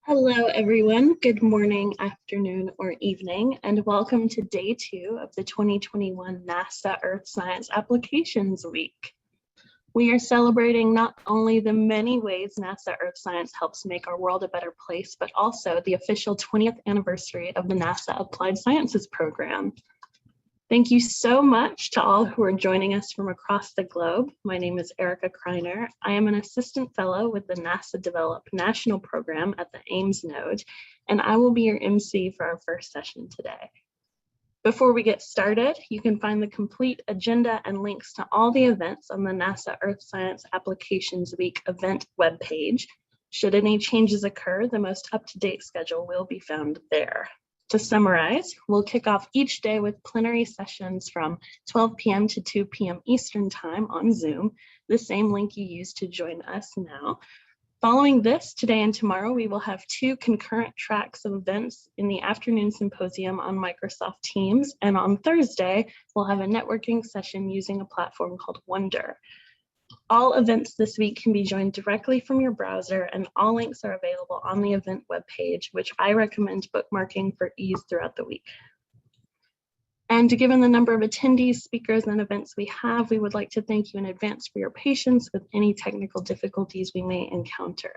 Hello, everyone. Good morning, afternoon, or evening, and welcome to day 2 of the 2021 NASA Earth Science Applications Week. We are celebrating not only the many ways NASA Earth Science helps make our world a better place, but also the official 20th anniversary of the NASA Applied Sciences program. Thank you so much to all who are joining us from across the globe. My name is Erica Kreiner. I am an assistant fellow with the NASA Develop National Program at the Ames node, and I will be your MC for our first session today. Before we get started, you can find the complete agenda and links to all the events on the NASA Earth Science Applications Week event webpage. Should any changes occur, the most up-to-date schedule will be found there. To summarize, we'll kick off each day with plenary sessions from 12 p.m. to 2 p.m. Eastern Time on Zoom, the same link you used to join us now. Following this, today and tomorrow, we will have 2 concurrent tracks of events in the afternoon symposium on Microsoft Teams, and on Thursday, we'll have a networking session using a platform called Wonder. All events this week can be joined directly from your browser, and all links are available on the event webpage, which I recommend bookmarking for ease throughout the week. And given the number of attendees, speakers, and events we have, we would like to thank you in advance for your patience with any technical difficulties we may encounter.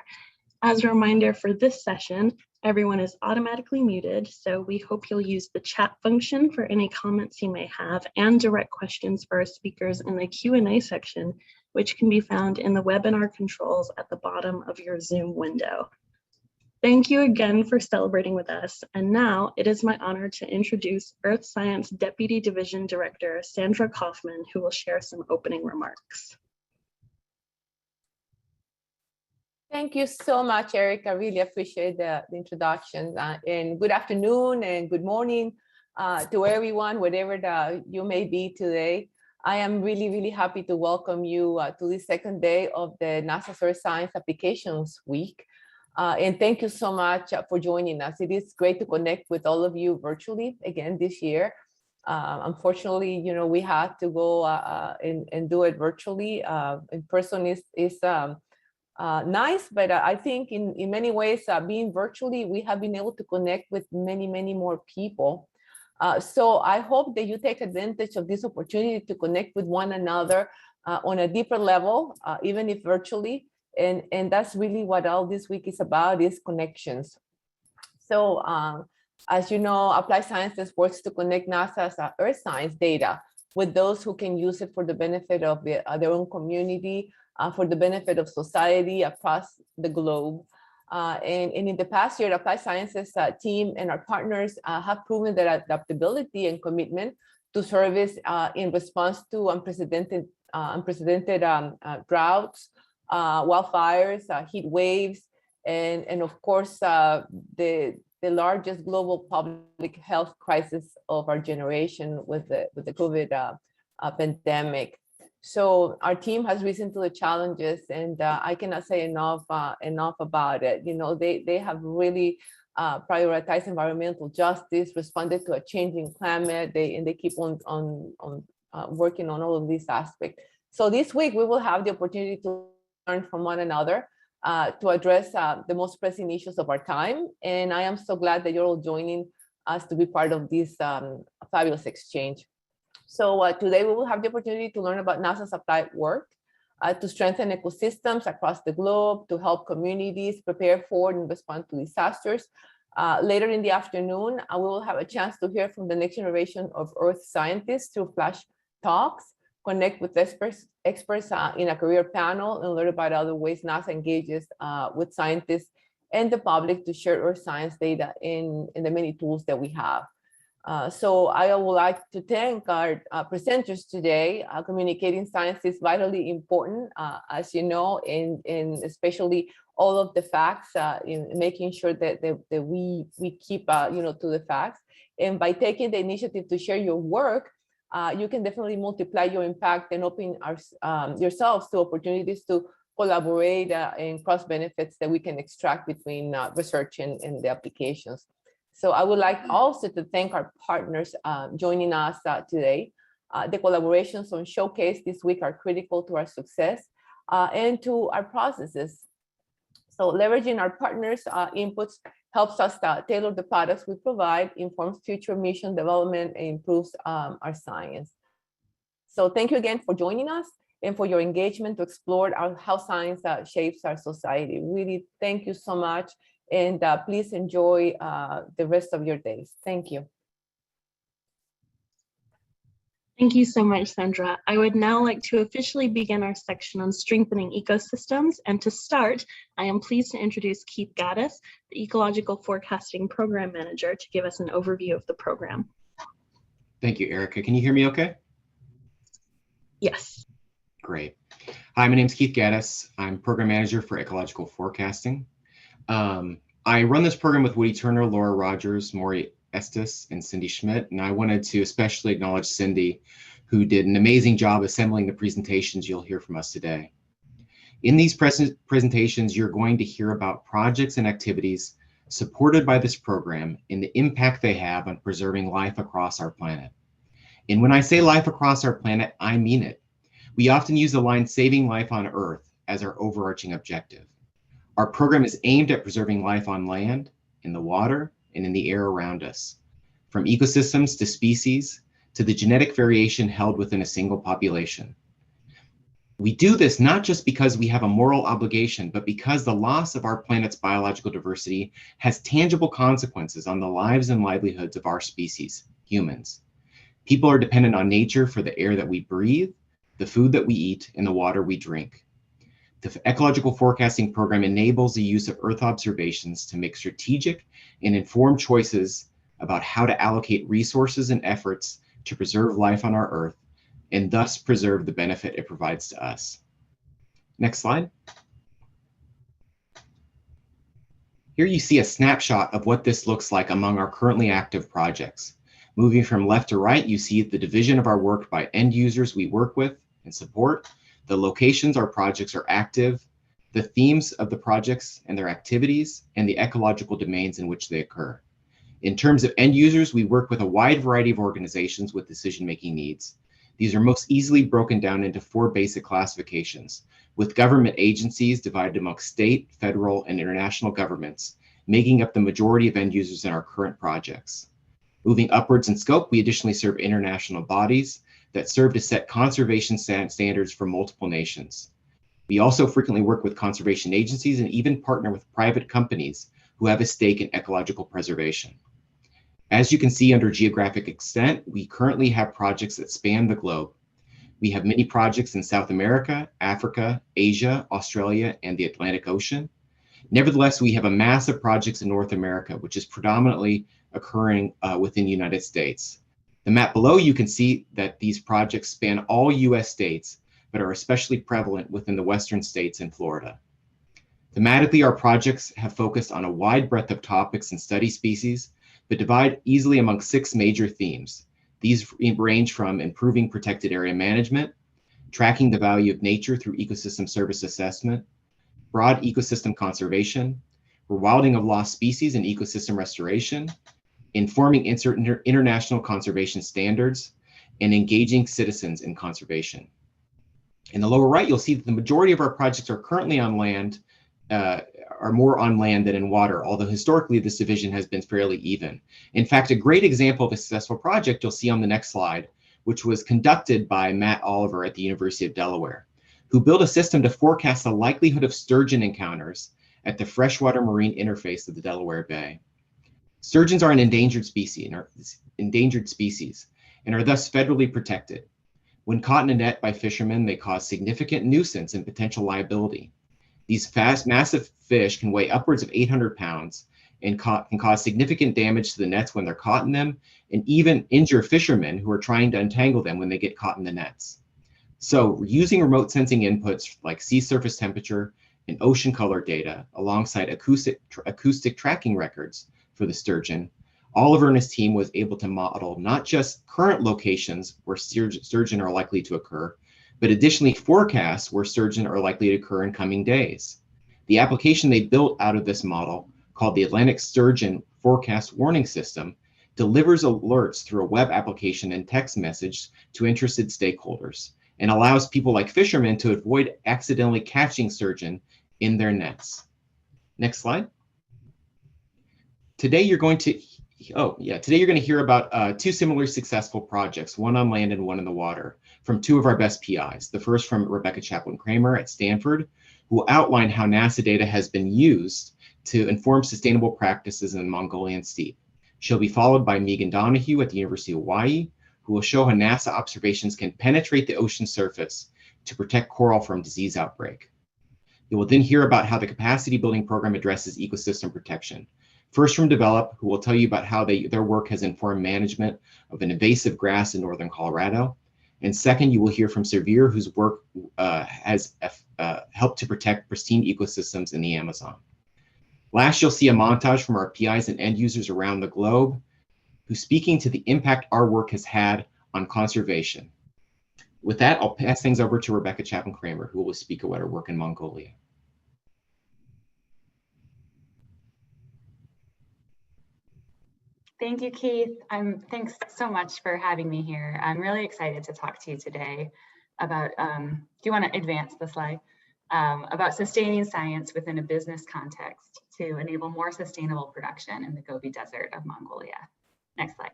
As a reminder for this session, everyone is automatically muted, so we hope you'll use the chat function for any comments you may have and direct questions for our speakers in the Q&A section, which can be found in the webinar controls at the bottom of your Zoom window. Thank you again for celebrating with us. And now it is my honor to introduce Earth Science Deputy Division Director, Sandra Kaufman, who will share some opening remarks. Thank you so much, Eric. I really appreciate the introduction. And good afternoon and good morning to everyone, wherever you may be today. I am really happy to welcome you to the second day of the NASA Earth Science Applications Week. And thank you so much for joining us. It is great to connect with all of you virtually again this year. Unfortunately, we had to go and do it virtually. In person is nice, but I think in many ways, being virtually, we have been able to connect with many more people. So I hope that you take advantage of this opportunity to connect with one another on a deeper level, even if virtually. And that's really what all this week is about, is connections. So as you know, Applied Sciences works to connect NASA's Earth science data with those who can use it for the benefit of their own community, for the benefit of society across the globe. And in the past year, the Applied Sciences team and our partners have proven their adaptability and commitment to service in response to unprecedented droughts, wildfires, heat waves, and of course, the largest global public health crisis of our generation with the COVID pandemic. So our team has risen to the challenges, and I cannot say enough about it. They have really prioritized environmental justice, responded to a changing climate, and they keep on working on all of these aspects. So this week we will have the opportunity to learn from one another to address the most pressing issues of our time, and I am so glad that you're all joining us to be part of this fabulous exchange. So today we will have the opportunity to learn about NASA's applied work to strengthen ecosystems across the globe, to help communities prepare for and respond to disasters. Later in the afternoon, we will have a chance to hear from the next generation of Earth scientists through flash talks, connect with experts in a career panel, and learn about other ways NASA engages with scientists and the public to share Earth science data in the many tools that we have. So I would like to thank our presenters today. Communicating science is vitally important, as you know, and especially all of the facts, in making sure that we keep to the facts. And by taking the initiative to share your work, you can definitely multiply your impact and open yourselves to opportunities to collaborate and cross benefits that we can extract between research and the applications. So I would like also to thank our partners joining us today. The collaborations on Showcase this week are critical to our success and to our processes. So leveraging our partners' inputs helps us tailor the products we provide, informs future mission development, and improves our science. So thank you again for joining us and for your engagement to explore how science shapes our society. Really, thank you so much. And please enjoy the rest of your days. Thank you. Thank you so much, Sandra. I would now like to officially begin our section on strengthening ecosystems. And to start, I am pleased to introduce Keith Gaddis, the Ecological Forecasting Program Manager, to give us an overview of the program. Thank you, Erica. Can you hear me okay? Yes. Great. Hi, my name is Keith Gaddis. I'm Program Manager for Ecological Forecasting. I run this program with Woody Turner, Laura Rogers, Maury Estes, and Cindy Schmidt, and I wanted to especially acknowledge Cindy, who did an amazing job assembling the presentations you'll hear from us today. In these presentations, you're going to hear about projects and activities supported by this program and the impact they have on preserving life across our planet. And when I say life across our planet, I mean it. We often use the line saving life on Earth as our overarching objective. Our program is aimed at preserving life on land, in the water, and in the air around us, from ecosystems to species to the genetic variation held within a single population. We do this not just because we have a moral obligation, but because the loss of our planet's biological diversity has tangible consequences on the lives and livelihoods of our species, humans. People are dependent on nature for the air that we breathe, the food that we eat, and the water we drink. The Ecological Forecasting Program enables the use of Earth observations to make strategic and informed choices about how to allocate resources and efforts to preserve life on our Earth, and thus preserve the benefit it provides to us. Next slide. Here you see a snapshot of what this looks like among our currently active projects. Moving from left to right, you see the division of our work by end users we work with and support, the locations our projects are active, the themes of the projects and their activities, and the ecological domains in which they occur. In terms of end users, we work with a wide variety of organizations with decision-making needs. These are most easily broken down into 4 basic classifications, with government agencies divided amongst state, federal, and international governments, making up the majority of end users in our current projects. Moving upwards in scope, we additionally serve international bodies that serve to set conservation standards for multiple nations. We also frequently work with conservation agencies and even partner with private companies who have a stake in ecological preservation. As you can see under geographic extent, we currently have projects that span the globe. We have many projects in South America, Africa, Asia, Australia, and the Atlantic Ocean. Nevertheless, we have a massive projects in North America, which is predominantly occurring within the United States. The map below, you can see that these projects span all US states, but are especially prevalent within the Western states and Florida. Thematically, our projects have focused on a wide breadth of topics and study species, but divide easily among 6 major themes. These range from improving protected area management, tracking the value of nature through ecosystem service assessment, broad ecosystem conservation, rewilding of lost species and ecosystem restoration, informing international conservation standards, and engaging citizens in conservation. In the lower right, you'll see that the majority of our projects are currently on land, are more on land than in water, although historically this division has been fairly even. In fact, a great example of a successful project you'll see on the next slide, which was conducted by Matt Oliver at the University of Delaware, who built a system to forecast the likelihood of sturgeon encounters at the freshwater marine interface of the Delaware Bay. Sturgeons are an endangered species and are thus federally protected. When caught in a net by fishermen, they cause significant nuisance and potential liability. These massive fish can weigh upwards of 800 pounds and can cause significant damage to the nets when they're caught in them, and even injure fishermen who are trying to untangle them when they get caught in the nets. So using remote sensing inputs like sea surface temperature and ocean color data alongside acoustic tracking records for the sturgeon, Oliver and his team was able to model not just current locations where sturgeon are likely to occur, but additionally forecasts where sturgeon are likely to occur in coming days. The application they built out of this model, called the Atlantic Sturgeon Forecast Warning System, delivers alerts through a web application and text message to interested stakeholders, and allows people like fishermen to avoid accidentally catching sturgeon in their nets. Next slide. Today you're going to hear about two similarly successful projects, one on land and one in the water, from two of our best PIs. The first from Rebecca Chaplin-Kramer at Stanford, who will outline how NASA data has been used to inform sustainable practices in the Mongolian steppe. She'll be followed by Megan Donahue at the University of Hawaii, who will show how NASA observations can penetrate the ocean surface to protect coral from disease outbreak. You will then hear about how the capacity building program addresses ecosystem protection. First from Develop, who will tell you about how their work has informed management of an invasive grass in northern Colorado. And second, you will hear from Servier, whose work has helped to protect pristine ecosystems in the Amazon. Last, you'll see a montage from our PIs and end users around the globe who's speaking to the impact our work has had on conservation. With that, I'll pass things over to Rebecca Chaplin-Kramer, who will speak about her work in Mongolia. Thank you, Keith. Thanks so much for having me here. I'm really excited to talk to you today about, do you want to advance the slide? About sustaining science within a business context to enable more sustainable production in the Gobi Desert of Mongolia. Next slide.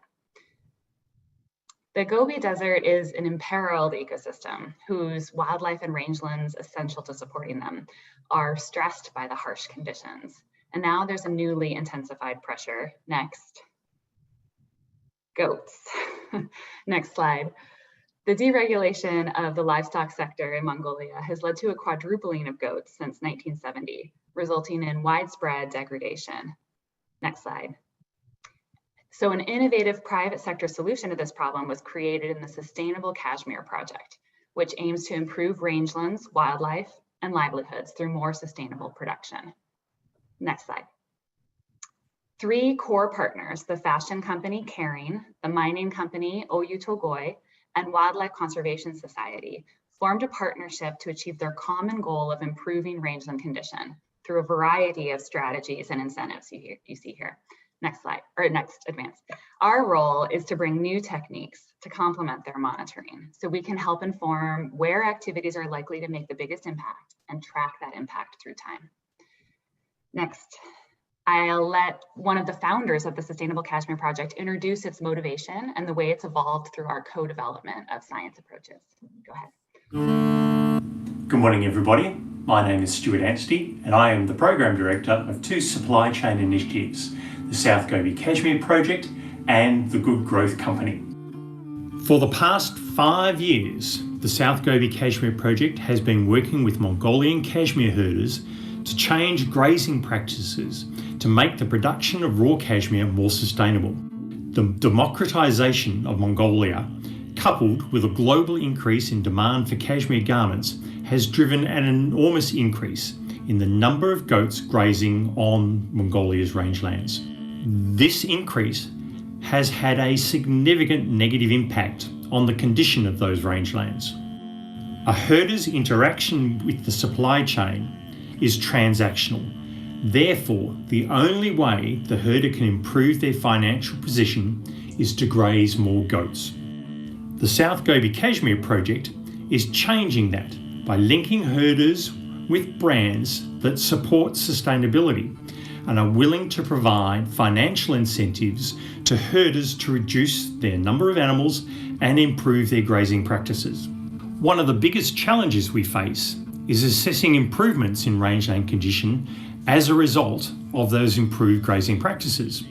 The Gobi Desert is an imperiled ecosystem whose wildlife and rangelands essential to supporting them are stressed by the harsh conditions. And now there's a newly intensified pressure. Next. Goats. Next slide. The deregulation of the livestock sector in Mongolia has led to a quadrupling of goats since 1970, resulting in widespread degradation. Next slide. So an innovative private sector solution to this problem was created in the Sustainable Kashmir Project, which aims to improve rangelands, wildlife, and livelihoods through more sustainable production. Next slide. Three core partners, the fashion company Kering, the mining company Oyu Tolgoi, and Wildlife Conservation Society, formed a partnership to achieve their common goal of improving rangeland condition through a variety of strategies and incentives you see here. Next slide, or next advance. Our role is to bring new techniques to complement their monitoring so we can help inform where activities are likely to make the biggest impact and track that impact through time. Next, I'll let one of the founders of the Sustainable Kashmir Project introduce its motivation and the way it's evolved through our co-development of science approaches. Go ahead. Good morning, everybody. My name is Stuart Anstey, and I am the Program Director of two supply chain initiatives, the South Gobi Kashmir Project and the Good Growth Company. For the past 5 years, the South Gobi Kashmir Project has been working with Mongolian cashmere herders to change grazing practices to make the production of raw cashmere more sustainable. The democratization of Mongolia, coupled with a global increase in demand for cashmere garments, has driven an enormous increase in the number of goats grazing on Mongolia's rangelands. This increase has had a significant negative impact on the condition of those rangelands. A herder's interaction with the supply chain is transactional. Therefore, the only way the herder can improve their financial position is to graze more goats. The South Gobi Kashmir Project is changing that by linking herders with brands that support sustainability and are willing to provide financial incentives to herders to reduce their number of animals and improve their grazing practices. One of the biggest challenges we face is assessing improvements in rangeland condition as a result of those improved grazing practices.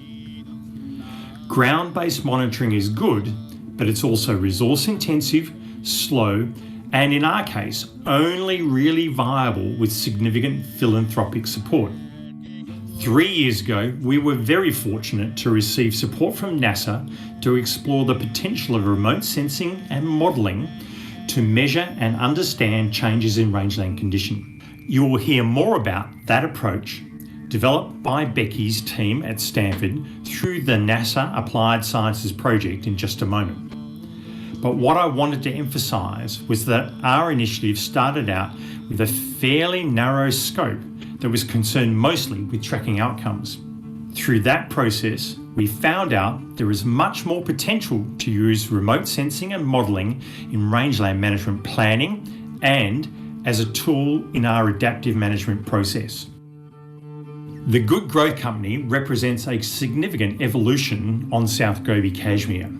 Ground-based monitoring is good, but it's also resource intensive, slow, and in our case, only really viable with significant philanthropic support. 3 years ago, we were very fortunate to receive support from NASA to explore the potential of remote sensing and modelling to measure and understand changes in rangeland condition. You will hear more about that approach developed by Becky's team at Stanford through the NASA Applied Sciences project in just a moment. But what I wanted to emphasise was that our initiative started out with a fairly narrow scope that was concerned mostly with tracking outcomes. Through that process, we found out there is much more potential to use remote sensing and modelling in rangeland management planning and as a tool in our adaptive management process. The Good Growth Company represents a significant evolution on South Gobi, Kashmir.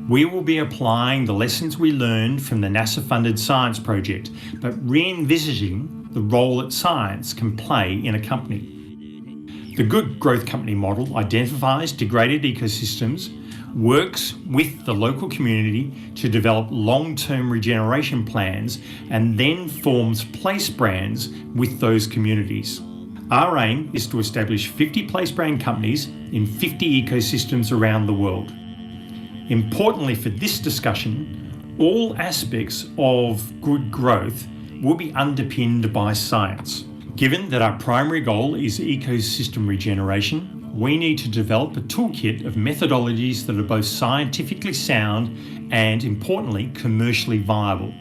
We will be applying the lessons we learned from the NASA-funded science project, but re-envisaging the role that science can play in a company. The Good Growth Company model identifies degraded ecosystems, works with the local community to develop long-term regeneration plans, and then forms place brands with those communities. Our aim is to establish 50 place brand companies in 50 ecosystems around the world. Importantly for this discussion, all aspects of good growth will be underpinned by science. Given that our primary goal is ecosystem regeneration, we need to develop a toolkit of methodologies that are both scientifically sound and, importantly, commercially viable.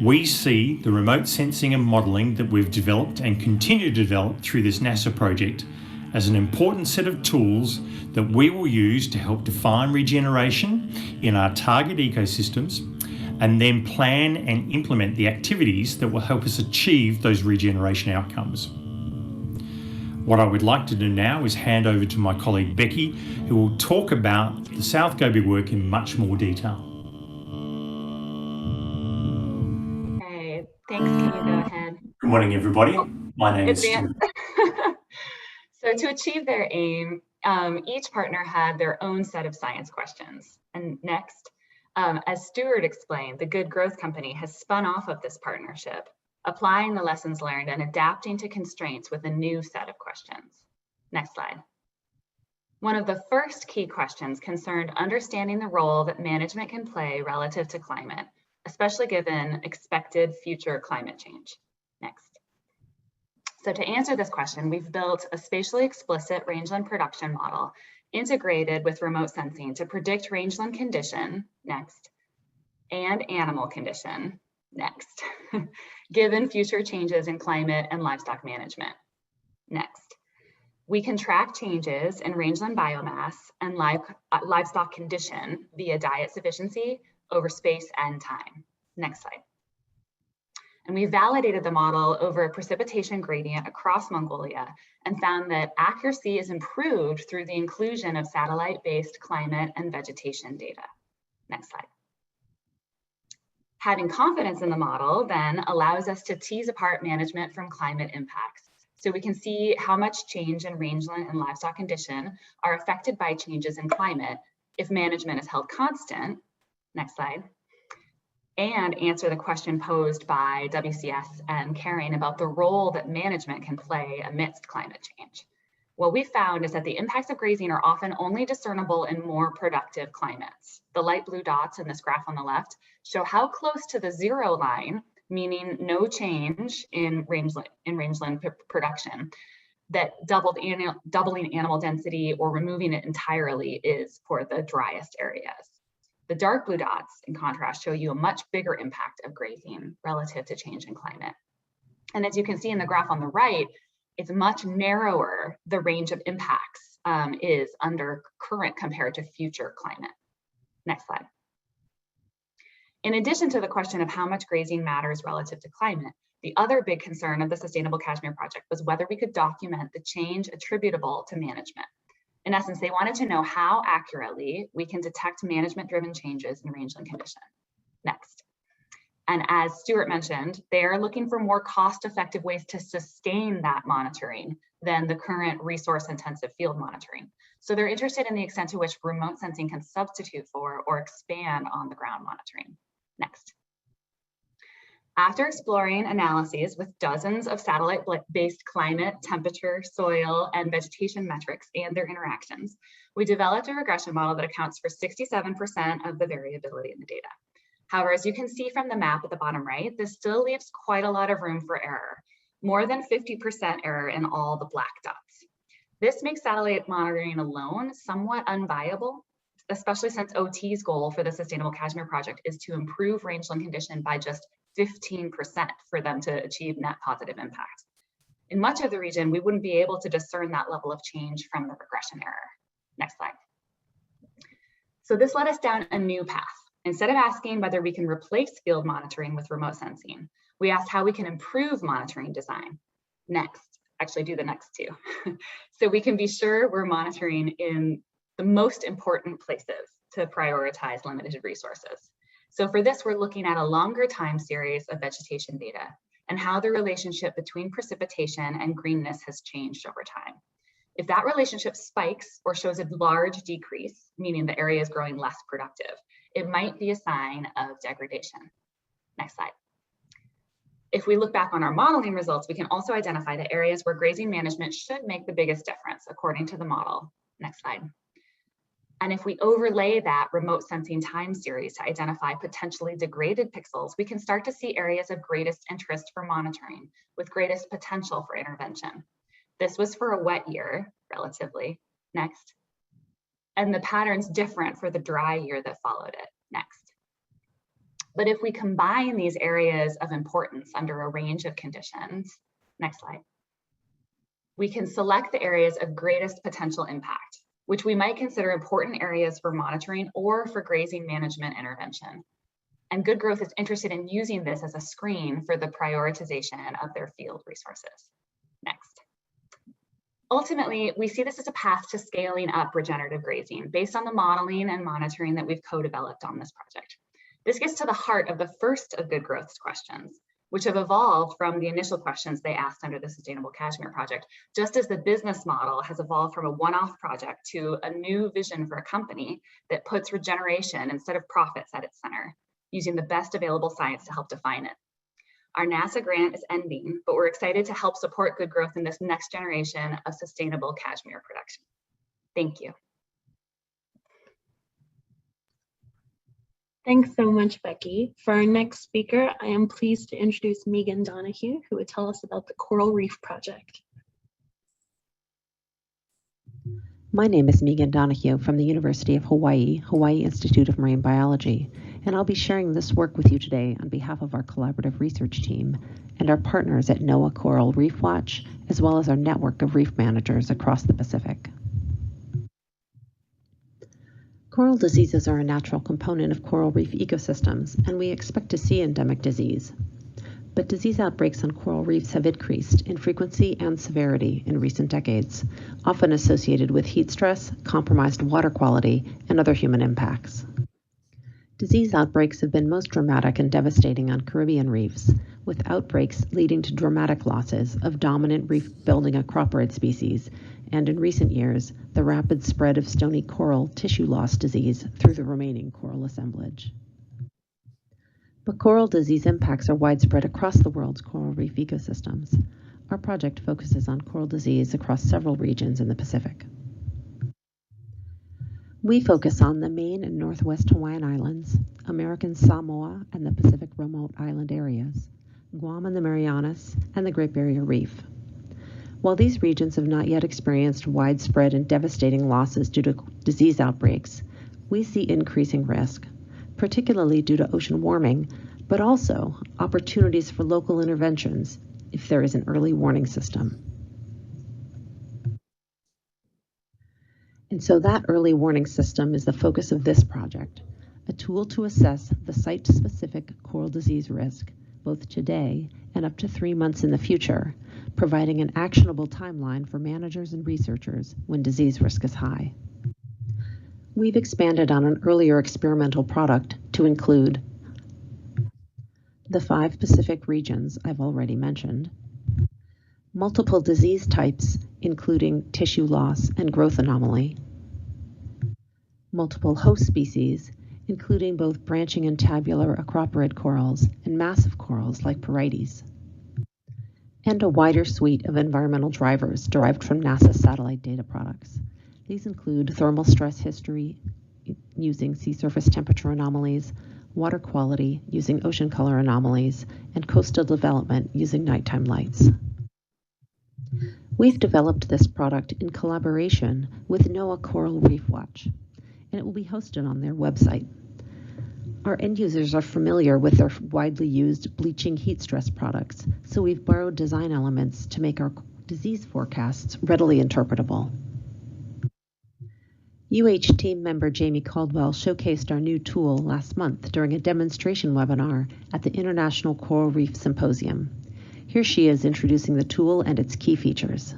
We see the remote sensing and modelling that we've developed and continue to develop through this NASA project as an important set of tools that we will use to help define regeneration in our target ecosystems and then plan and implement the activities that will help us achieve those regeneration outcomes. What I would like to do now is hand over to my colleague Becky, who will talk about the South Gobi work in much more detail. Okay, thanks. Can you go ahead? Good morning, everybody. My name is Stuart. So to achieve their aim, each partner had their own set of science questions. And next, as Stuart explained, the Good Growth Company has spun off of this partnership, applying the lessons learned and adapting to constraints with a new set of questions. Next slide. One of the first key questions concerned understanding the role that management can play relative to climate, especially given expected future climate change. Next. So to answer this question, we've built a spatially explicit rangeland production model integrated with remote sensing to predict rangeland condition, next, and animal condition, next, given future changes in climate and livestock management. Next, we can track changes in rangeland biomass and livestock condition via diet sufficiency over space and time. Next slide. And we validated the model over a precipitation gradient across Mongolia and found that accuracy is improved through the inclusion of satellite-based climate and vegetation data. Next slide. Having confidence in the model then allows us to tease apart management from climate impacts. So we can see how much change in rangeland and livestock condition are affected by changes in climate if management is held constant. Next slide. And answer the question posed by WCS and Karen about the role that management can play amidst climate change. What we found is that the impacts of grazing are often only discernible in more productive climates. The light blue dots in this graph on the left show how close to the zero line, meaning no change in rangeland production, that doubling animal density or removing it entirely is for the driest areas. The dark blue dots, in contrast, show you a much bigger impact of grazing relative to change in climate. And as you can see in the graph on the right, it's much narrower the range of impacts is under current compared to future climate. Next slide. In addition to the question of how much grazing matters relative to climate, the other big concern of the Sustainable Kashmir Project was whether we could document the change attributable to management. In essence, they wanted to know how accurately we can detect management-driven changes in rangeland condition. Next. And as Stuart mentioned, they are looking for more cost-effective ways to sustain that monitoring than the current resource-intensive field monitoring. So they're interested in the extent to which remote sensing can substitute for or expand on the ground monitoring. Next. After exploring analyses with dozens of satellite-based climate, temperature, soil, and vegetation metrics and their interactions, we developed a regression model that accounts for 67% of the variability in the data. However, as you can see from the map at the bottom right, this still leaves quite a lot of room for error, more than 50% error in all the black dots. This makes satellite monitoring alone somewhat unviable, especially since OT's goal for the Sustainable Kashmir Project is to improve rangeland condition by just 15% for them to achieve net positive impact. In much of the region, we wouldn't be able to discern that level of change from the regression error. Next slide. So this led us down a new path. Instead of asking whether we can replace field monitoring with remote sensing, we asked how we can improve monitoring design. Next, actually do the next two. So we can be sure we're monitoring in the most important places to prioritize limited resources. So for this, we're looking at a longer time series of vegetation data and how the relationship between precipitation and greenness has changed over time. If that relationship spikes or shows a large decrease, meaning the area is growing less productive, it might be a sign of degradation. Next slide. If we look back on our modeling results, we can also identify the areas where grazing management should make the biggest difference according to the model. Next slide. And if we overlay that remote sensing time series to identify potentially degraded pixels, we can start to see areas of greatest interest for monitoring with greatest potential for intervention. This was for a wet year, relatively. Next. And the pattern's different for the dry year that followed it. Next. But if we combine these areas of importance under a range of conditions, next slide, we can select the areas of greatest potential impact, which we might consider important areas for monitoring or for grazing management intervention. And Good Growth is interested in using this as a screen for the prioritization of their field resources. Next. Ultimately, we see this as a path to scaling up regenerative grazing based on the modeling and monitoring that we've co-developed on this project. This gets to the heart of the first of Good Growth's questions, which have evolved from the initial questions they asked under the Sustainable Cashmere Project, just as the business model has evolved from a one-off project to a new vision for a company that puts regeneration instead of profits at its center, using the best available science to help define it. Our NASA grant is ending, but we're excited to help support Good Growth in this next generation of sustainable cashmere production. Thank you. Thanks so much, Becky. For our next speaker, I am pleased to introduce Megan Donahue, who will tell us about the Coral Reef Project. My name is Megan Donahue from the University of Hawaii, Hawaii Institute of Marine Biology, and I'll be sharing this work with you today on behalf of our collaborative research team and our partners at NOAA Coral Reef Watch, as well as our network of reef managers across the Pacific. Coral diseases are a natural component of coral reef ecosystems, and we expect to see endemic disease. But disease outbreaks on coral reefs have increased in frequency and severity in recent decades, often associated with heat stress, compromised water quality, and other human impacts. Disease outbreaks have been most dramatic and devastating on Caribbean reefs, with outbreaks leading to dramatic losses of dominant reef-building acroporid species, and in recent years, the rapid spread of stony coral tissue loss disease through the remaining coral assemblage. But coral disease impacts are widespread across the world's coral reef ecosystems. Our project focuses on coral disease across several regions in the Pacific. We focus on the Maine and Northwest Hawaiian Islands, American Samoa and the Pacific remote island areas, Guam and the Marianas, and the Great Barrier Reef. While these regions have not yet experienced widespread and devastating losses due to disease outbreaks, we see increasing risk, particularly due to ocean warming, but also opportunities for local interventions if there is an early warning system. And so that early warning system is the focus of this project, a tool to assess the site-specific coral disease risk, both today and up to 3 months in the future, providing an actionable timeline for managers and researchers when disease risk is high. We've expanded on an earlier experimental product to include the 5 Pacific regions I've already mentioned, multiple disease types, including tissue loss and growth anomaly, multiple host species, including both branching and tabular acroporid corals and massive corals like Porites, and a wider suite of environmental drivers derived from NASA satellite data products. These include thermal stress history using sea surface temperature anomalies, water quality using ocean color anomalies, and coastal development using nighttime lights. We've developed this product in collaboration with NOAA Coral Reef Watch, and it will be hosted on their website. Our end users are familiar with their widely used bleaching heat stress products, so we've borrowed design elements to make our disease forecasts readily interpretable. UH team member Jamie Caldwell showcased our new tool last month during a demonstration webinar at the International Coral Reef Symposium. Here she is introducing the tool and its key features.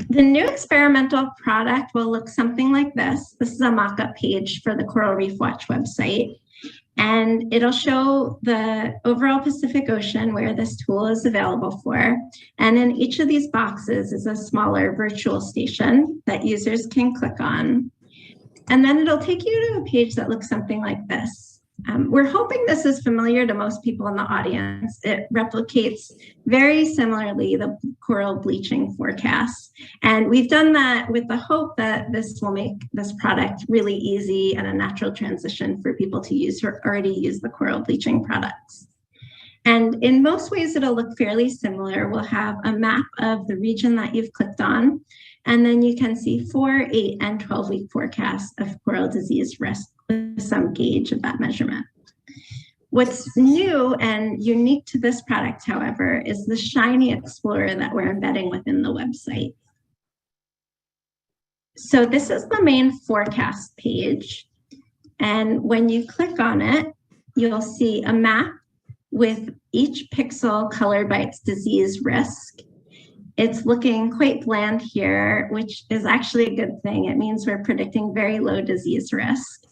The new experimental product will look something like this. This is a mock-up page for the Coral Reef Watch website. And it'll show the overall Pacific Ocean where this tool is available for. And in each of these boxes is a smaller virtual station that users can click on. And then it'll take you to a page that looks something like this. We're hoping this is familiar to most people in the audience. It replicates very similarly the coral bleaching forecasts. And we've done that with the hope that this will make this product really easy and a natural transition for people to use who already use the coral bleaching products. And in most ways, it'll look fairly similar. We'll have a map of the region that you've clicked on, and then you can see 4, 8, and 12-week forecasts of coral disease risk with some gauge of that measurement. What's new and unique to this product, however, is the shiny explorer that we're embedding within the website. So this is the main forecast page. And when you click on it, you'll see a map with each pixel colored by its disease risk. It's looking quite bland here, which is actually a good thing. It means we're predicting very low disease risk.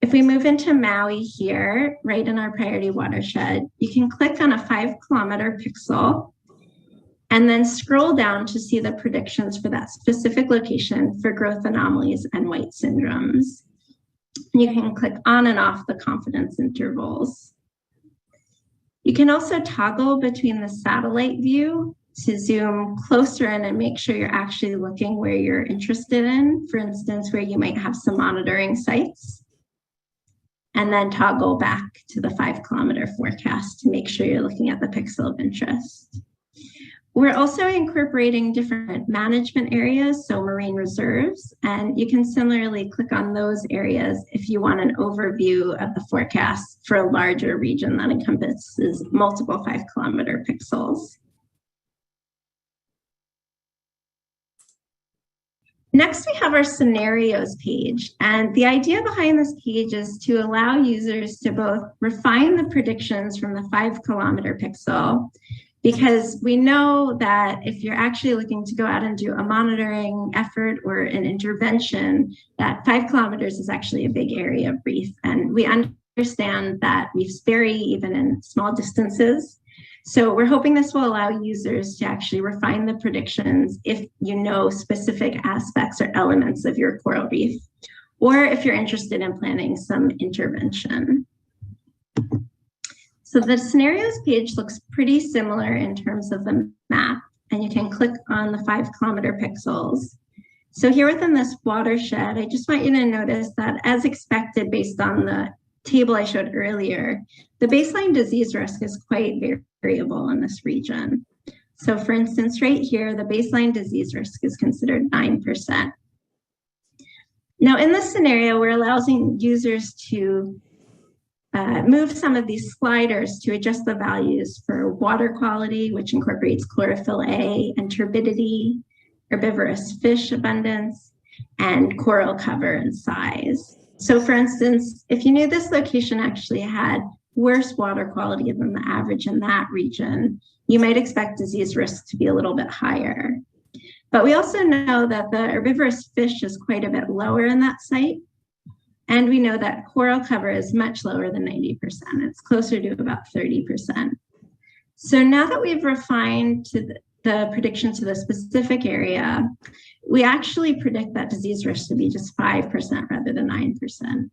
If we move into Maui here, right in our priority watershed, you can click on a 5-kilometer pixel and then scroll down to see the predictions for that specific location for growth anomalies and white syndromes. You can click on and off the confidence intervals. You can also toggle between the satellite view to zoom closer in and make sure you're actually looking where you're interested in, for instance, where you might have some monitoring sites, and then toggle back to the 5-kilometer forecast to make sure you're looking at the pixel of interest. We're also incorporating different management areas, so marine reserves, and you can similarly click on those areas if you want an overview of the forecast for a larger region that encompasses multiple 5-kilometer pixels. Next, we have our scenarios page. And the idea behind this page is to allow users to both refine the predictions from the 5-kilometer pixel, because we know that if you're actually looking to go out and do a monitoring effort or an intervention, that 5 kilometers is actually a big area of reef. And we understand that reefs vary even in small distances. So we're hoping this will allow users to actually refine the predictions if you know specific aspects or elements of your coral reef, or if you're interested in planning some intervention. So the scenarios page looks pretty similar in terms of the map, and you can click on the 5-kilometer pixels. So here within this watershed, I just want you to notice that, as expected based on the table I showed earlier, the baseline disease risk is quite variable in this region. So for instance, right here, the baseline disease risk is considered 9%. Now in this scenario, we're allowing users to move some of these sliders to adjust the values for water quality, which incorporates chlorophyll A and turbidity, herbivorous fish abundance, and coral cover and size. So for instance, if you knew this location actually had worse water quality than the average in that region, you might expect disease risk to be a little bit higher. But we also know that the herbivorous fish is quite a bit lower in that site. And we know that coral cover is much lower than 90%. It's closer to about 30%. So now that we've refined to the prediction to the specific area, we actually predict that disease risk to be just 5% rather than 9%.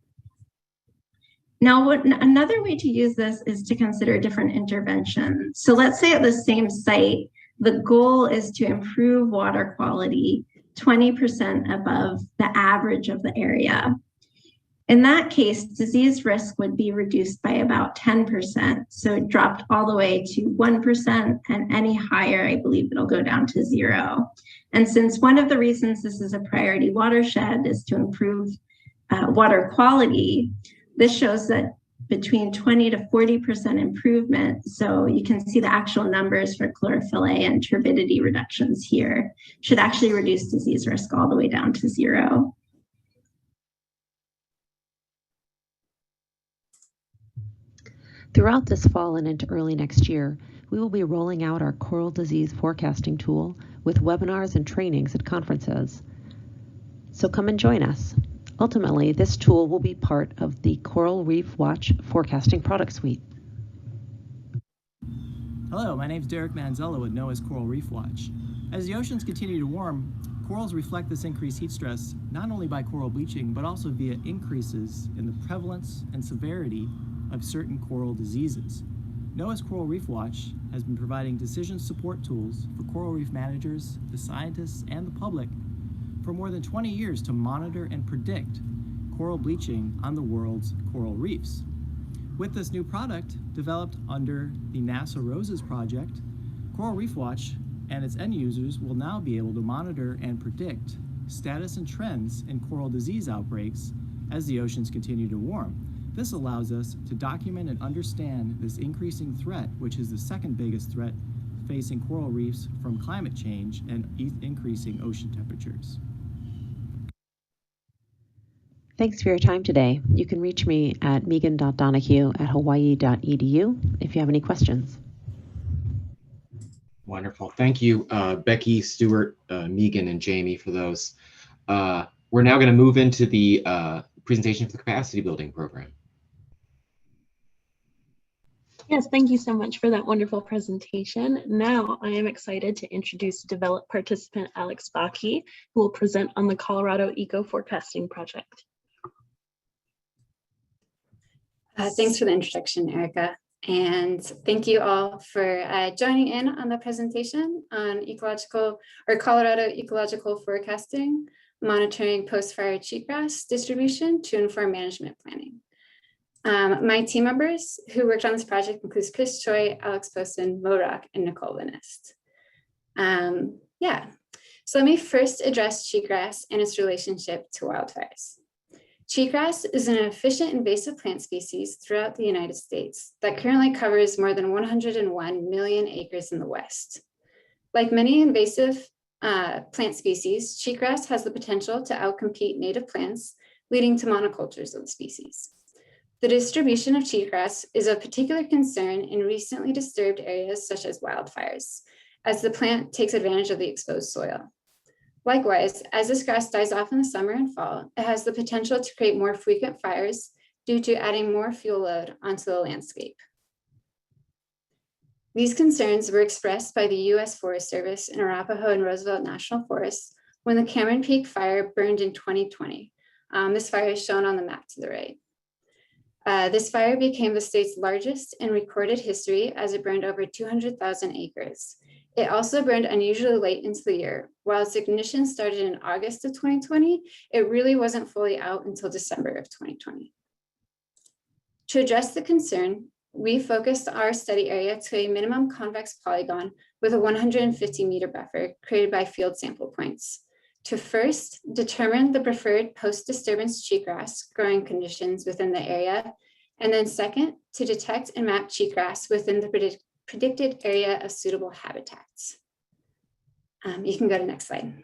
Now, another way to use this is to consider different interventions. So let's say at the same site, the goal is to improve water quality 20% above the average of the area. In that case, disease risk would be reduced by about 10%. So it dropped all the way to 1%, and any higher, I believe it'll go down to 0. And since one of the reasons this is a priority watershed is to improve water quality, this shows that between 20 to 40% improvement. So you can see the actual numbers for chlorophyll A and turbidity reductions here should actually reduce disease risk all the way down to 0. Throughout this fall and into early next year, we will be rolling out our coral disease forecasting tool with webinars and trainings at conferences. So come and join us. Ultimately, this tool will be part of the Coral Reef Watch forecasting product suite. Hello, my name is Derek Manzella with NOAA's Coral Reef Watch. As the oceans continue to warm, corals reflect this increased heat stress not only by coral bleaching, but also via increases in the prevalence and severity of certain coral diseases. NOAA's Coral Reef Watch has been providing decision support tools for coral reef managers, the scientists, and the public for more than 20 years to monitor and predict coral bleaching on the world's coral reefs. With this new product, developed under the NASA ROSES project, Coral Reef Watch and its end users will now be able to monitor and predict status and trends in coral disease outbreaks as the oceans continue to warm. This allows us to document and understand this increasing threat, which is the second biggest threat facing coral reefs from climate change and increasing ocean temperatures. Thanks for your time today. You can reach me at megan.donahue@hawaii.edu if you have any questions. Wonderful. Thank you, Becky, Stuart, Megan, and Jamie for those. We're now going to move into the presentation for the capacity building program. Yes, thank you so much for that wonderful presentation. Now I am excited to introduce Develop participant Alex Bakke, who will present on the Colorado Eco Forecasting Project. Thanks for the introduction, Erica. And thank you all for joining in on the presentation on Colorado ecological forecasting, monitoring post-fire cheatgrass distribution to inform management planning. My team members who worked on this project includes Chris Choi, Alex Boson, Mo Rock, and Nicole Linist. So let me first address cheatgrass and its relationship to wildfires. Cheatgrass is an efficient invasive plant species throughout the United States that currently covers more than 101 million acres in the West. Like many invasive plant species, cheatgrass has the potential to outcompete native plants, leading to monocultures of the species. The distribution of cheatgrass is of particular concern in recently disturbed areas such as wildfires, as the plant takes advantage of the exposed soil. Likewise, as this grass dies off in the summer and fall, it has the potential to create more frequent fires due to adding more fuel load onto the landscape. These concerns were expressed by the U.S. Forest Service in Arapahoe and Roosevelt National Forests when the Cameron Peak Fire burned in 2020. This fire is shown on the map to the right. This fire became the state's largest in recorded history as it burned over 200,000 acres. It also burned unusually late into the year. While its ignition started in August of 2020, it really wasn't fully out until December of 2020. To address the concern, we focused our study area to a minimum convex polygon with a 150-meter buffer created by field sample points to first determine the preferred post-disturbance cheatgrass growing conditions within the area, and then second, to detect and map cheatgrass within the predicted area of suitable habitats. You can go to the next slide.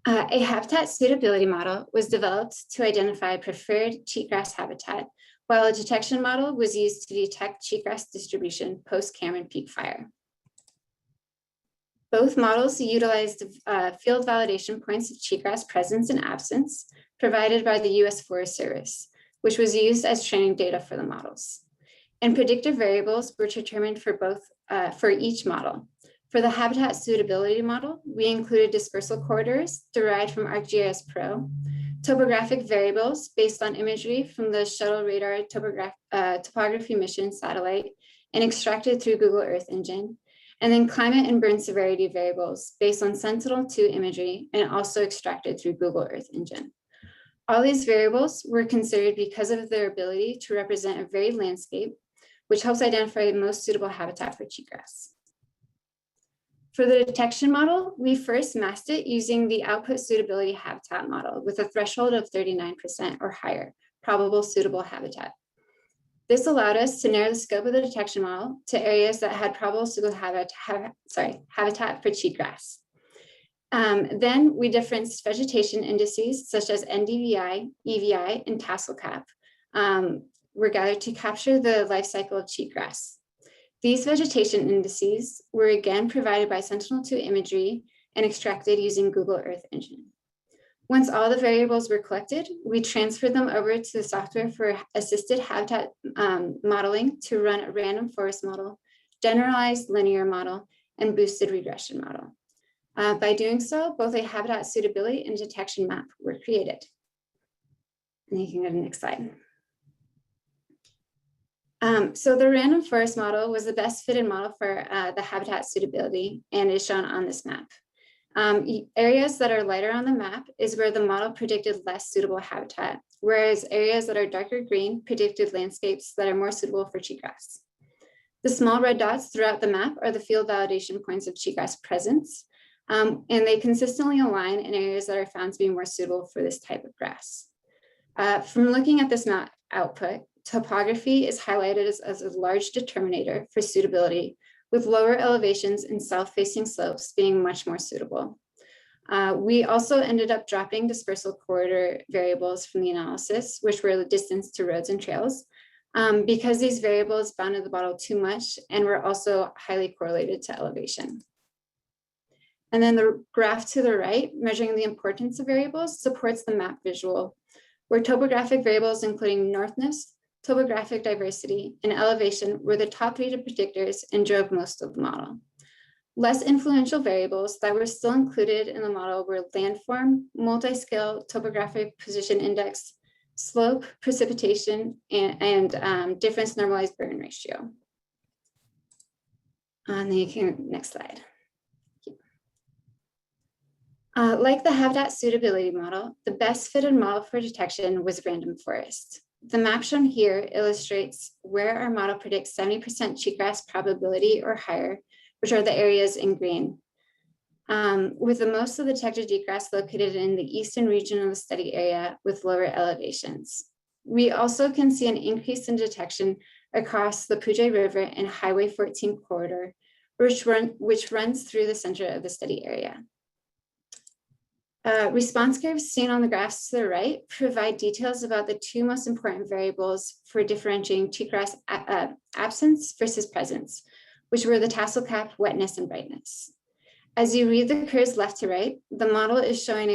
A habitat suitability model was developed to identify preferred cheatgrass habitat, while a detection model was used to detect cheatgrass distribution post-Cameron Peak Fire. Both models utilized field validation points of cheatgrass presence and absence provided by the U.S. Forest Service, which was used as training data for the models. And predictive variables were determined for each model. For the habitat suitability model, we included dispersal corridors derived from ArcGIS Pro, topographic variables based on imagery from the Shuttle Radar Topography Mission satellite and extracted through Google Earth Engine, and then climate and burn severity variables based on Sentinel-2 imagery and also extracted through Google Earth Engine. All these variables were considered because of their ability to represent a varied landscape, which helps identify the most suitable habitat for cheatgrass. For the detection model, we first masked it using the output suitability habitat model with a threshold of 39% or higher, probable suitable habitat. This allowed us to narrow the scope of the detection model to areas that had probable suitable habitat for cheatgrass. Then we differenced vegetation indices such as NDVI, EVI, and tassel cap were gathered to capture the life cycle of cheatgrass. These vegetation indices were again provided by Sentinel-2 imagery and extracted using Google Earth Engine. Once all the variables were collected, we transferred them over to the software for assisted habitat modeling to run a random forest model, generalized linear model, and boosted regression model. By doing so, both a habitat suitability and detection map were created. And you can go to the next slide. So the random forest model was the best fitted model for the habitat suitability and is shown on this map. Areas that are lighter on the map is where the model predicted less suitable habitat, whereas areas that are darker green predicted landscapes that are more suitable for cheatgrass. The small red dots throughout the map are the field validation points of cheatgrass presence, and they consistently align in areas that are found to be more suitable for this type of grass. From looking at this map output, topography is highlighted as a large determinator for suitability, with lower elevations and south-facing slopes being much more suitable. We also ended up dropping dispersal corridor variables from the analysis, which were the distance to roads and trails, because these variables bounded the model too much and were also highly correlated to elevation. And then the graph to the right, measuring the importance of variables, supports the map visual, where topographic variables, including northness, topographic diversity, and elevation were the top 3 predictors and drove most of the model. Less influential variables that were still included in the model were landform, multi-scale topographic position index, slope, precipitation, and difference normalized burn ratio. And then you can, next slide. Like the habitat suitability model, the best fitted model for detection was random forest. The map shown here illustrates where our model predicts 70% cheatgrass probability or higher, which are the areas in green, with the most of the detected cheatgrass located in the eastern region of the study area with lower elevations. We also can see an increase in detection across the Puget River and Highway 14 corridor, which runs through the center of the study area. Response curves seen on the graphs to the right provide details about the 2 most important variables for differentiating cheatgrass absence versus presence, which were the tassel cap, wetness, and brightness. As you read the curves left to right, the model is showing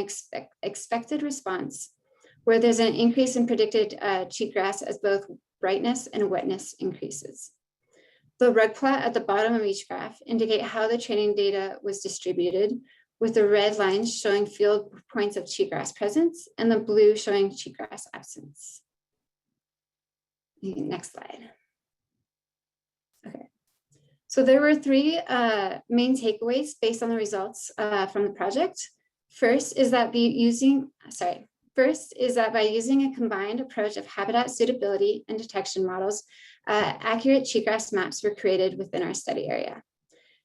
expected response, where there's an increase in predicted cheatgrass as both brightness and wetness increases. The rug plot at the bottom of each graph indicate how the training data was distributed, with the red lines showing field points of cheatgrass presence and the blue showing cheatgrass absence. Next slide. Okay. So there were 3 main takeaways based on the results from the project. First is that by using a combined approach of habitat suitability and detection models, accurate cheatgrass maps were created within our study area.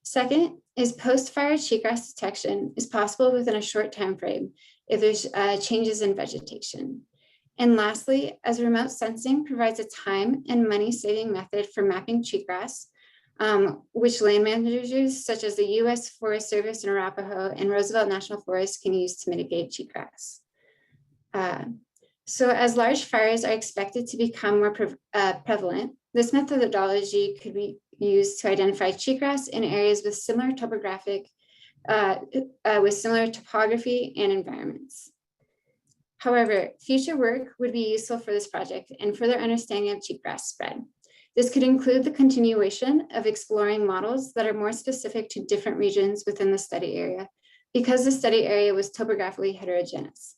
Second is post-fire cheatgrass detection is possible within a short time frame if there's changes in vegetation. And lastly, as remote sensing provides a time and money-saving method for mapping cheatgrass, which land managers such as the U.S. Forest Service in Arapahoe and Roosevelt National Forest can use to mitigate cheatgrass. So as large fires are expected to become more prevalent, this methodology could be used to identify cheatgrass in areas with similar topography and environments. However, future work would be useful for this project and further understanding of cheatgrass spread. This could include the continuation of exploring models that are more specific to different regions within the study area, because the study area was topographically heterogeneous.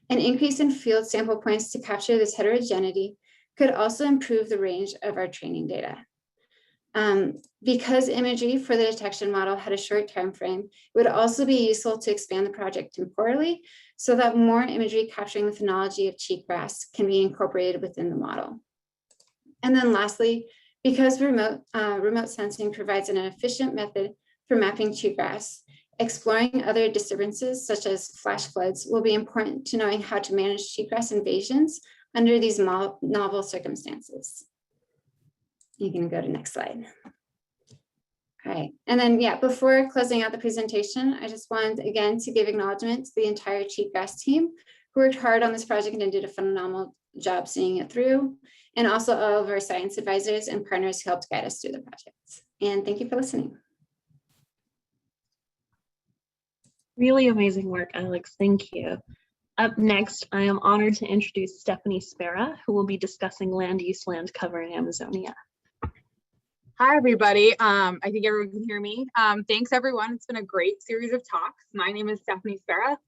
An increase in field sample points to capture this heterogeneity could also improve the range of our training data. Because imagery for the detection model had a short time frame, it would also be useful to expand the project temporally so that more imagery capturing the phenology of cheatgrass can be incorporated within the model. And then lastly, because remote sensing provides an efficient method for mapping cheatgrass, exploring other disturbances such as flash floods will be important to knowing how to manage cheatgrass invasions under these novel circumstances. You can go to next slide. All right, and then before closing out the presentation, I just wanted again to give acknowledgement to the entire cheatgrass team who worked hard on this project and did a phenomenal job seeing it through, and also all of our science advisors and partners who helped guide us through the project. And thank you for listening. Really amazing work, Alex. Thank you. Up next, I am honored to introduce Stephanie Spera, who will be discussing land use land cover in Amazonia. Hi, everybody. I think everyone can hear me. Thanks, everyone. It's been a great series of talks. My name is Stephanie Spera.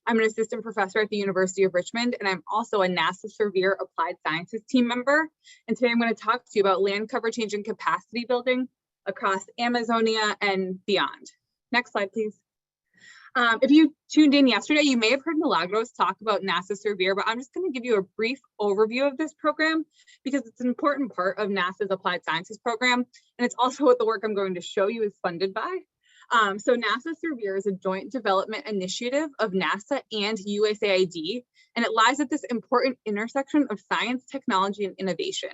I'm an assistant professor at the University of Richmond, and I'm also a NASA Severe Applied Sciences team member. And today I'm going to talk to you about land cover change and capacity building across Amazonia and beyond. Next slide, please. If you tuned in yesterday, you may have heard Milagros talk about NASA Severe, but I'm just going to give you a brief overview of this program because it's an important part of NASA's Applied Sciences program, and it's also what the work I'm going to show you is funded by. So NASA Severe is a joint development initiative of NASA and USAID, and it lies at this important intersection of science, technology, and innovation.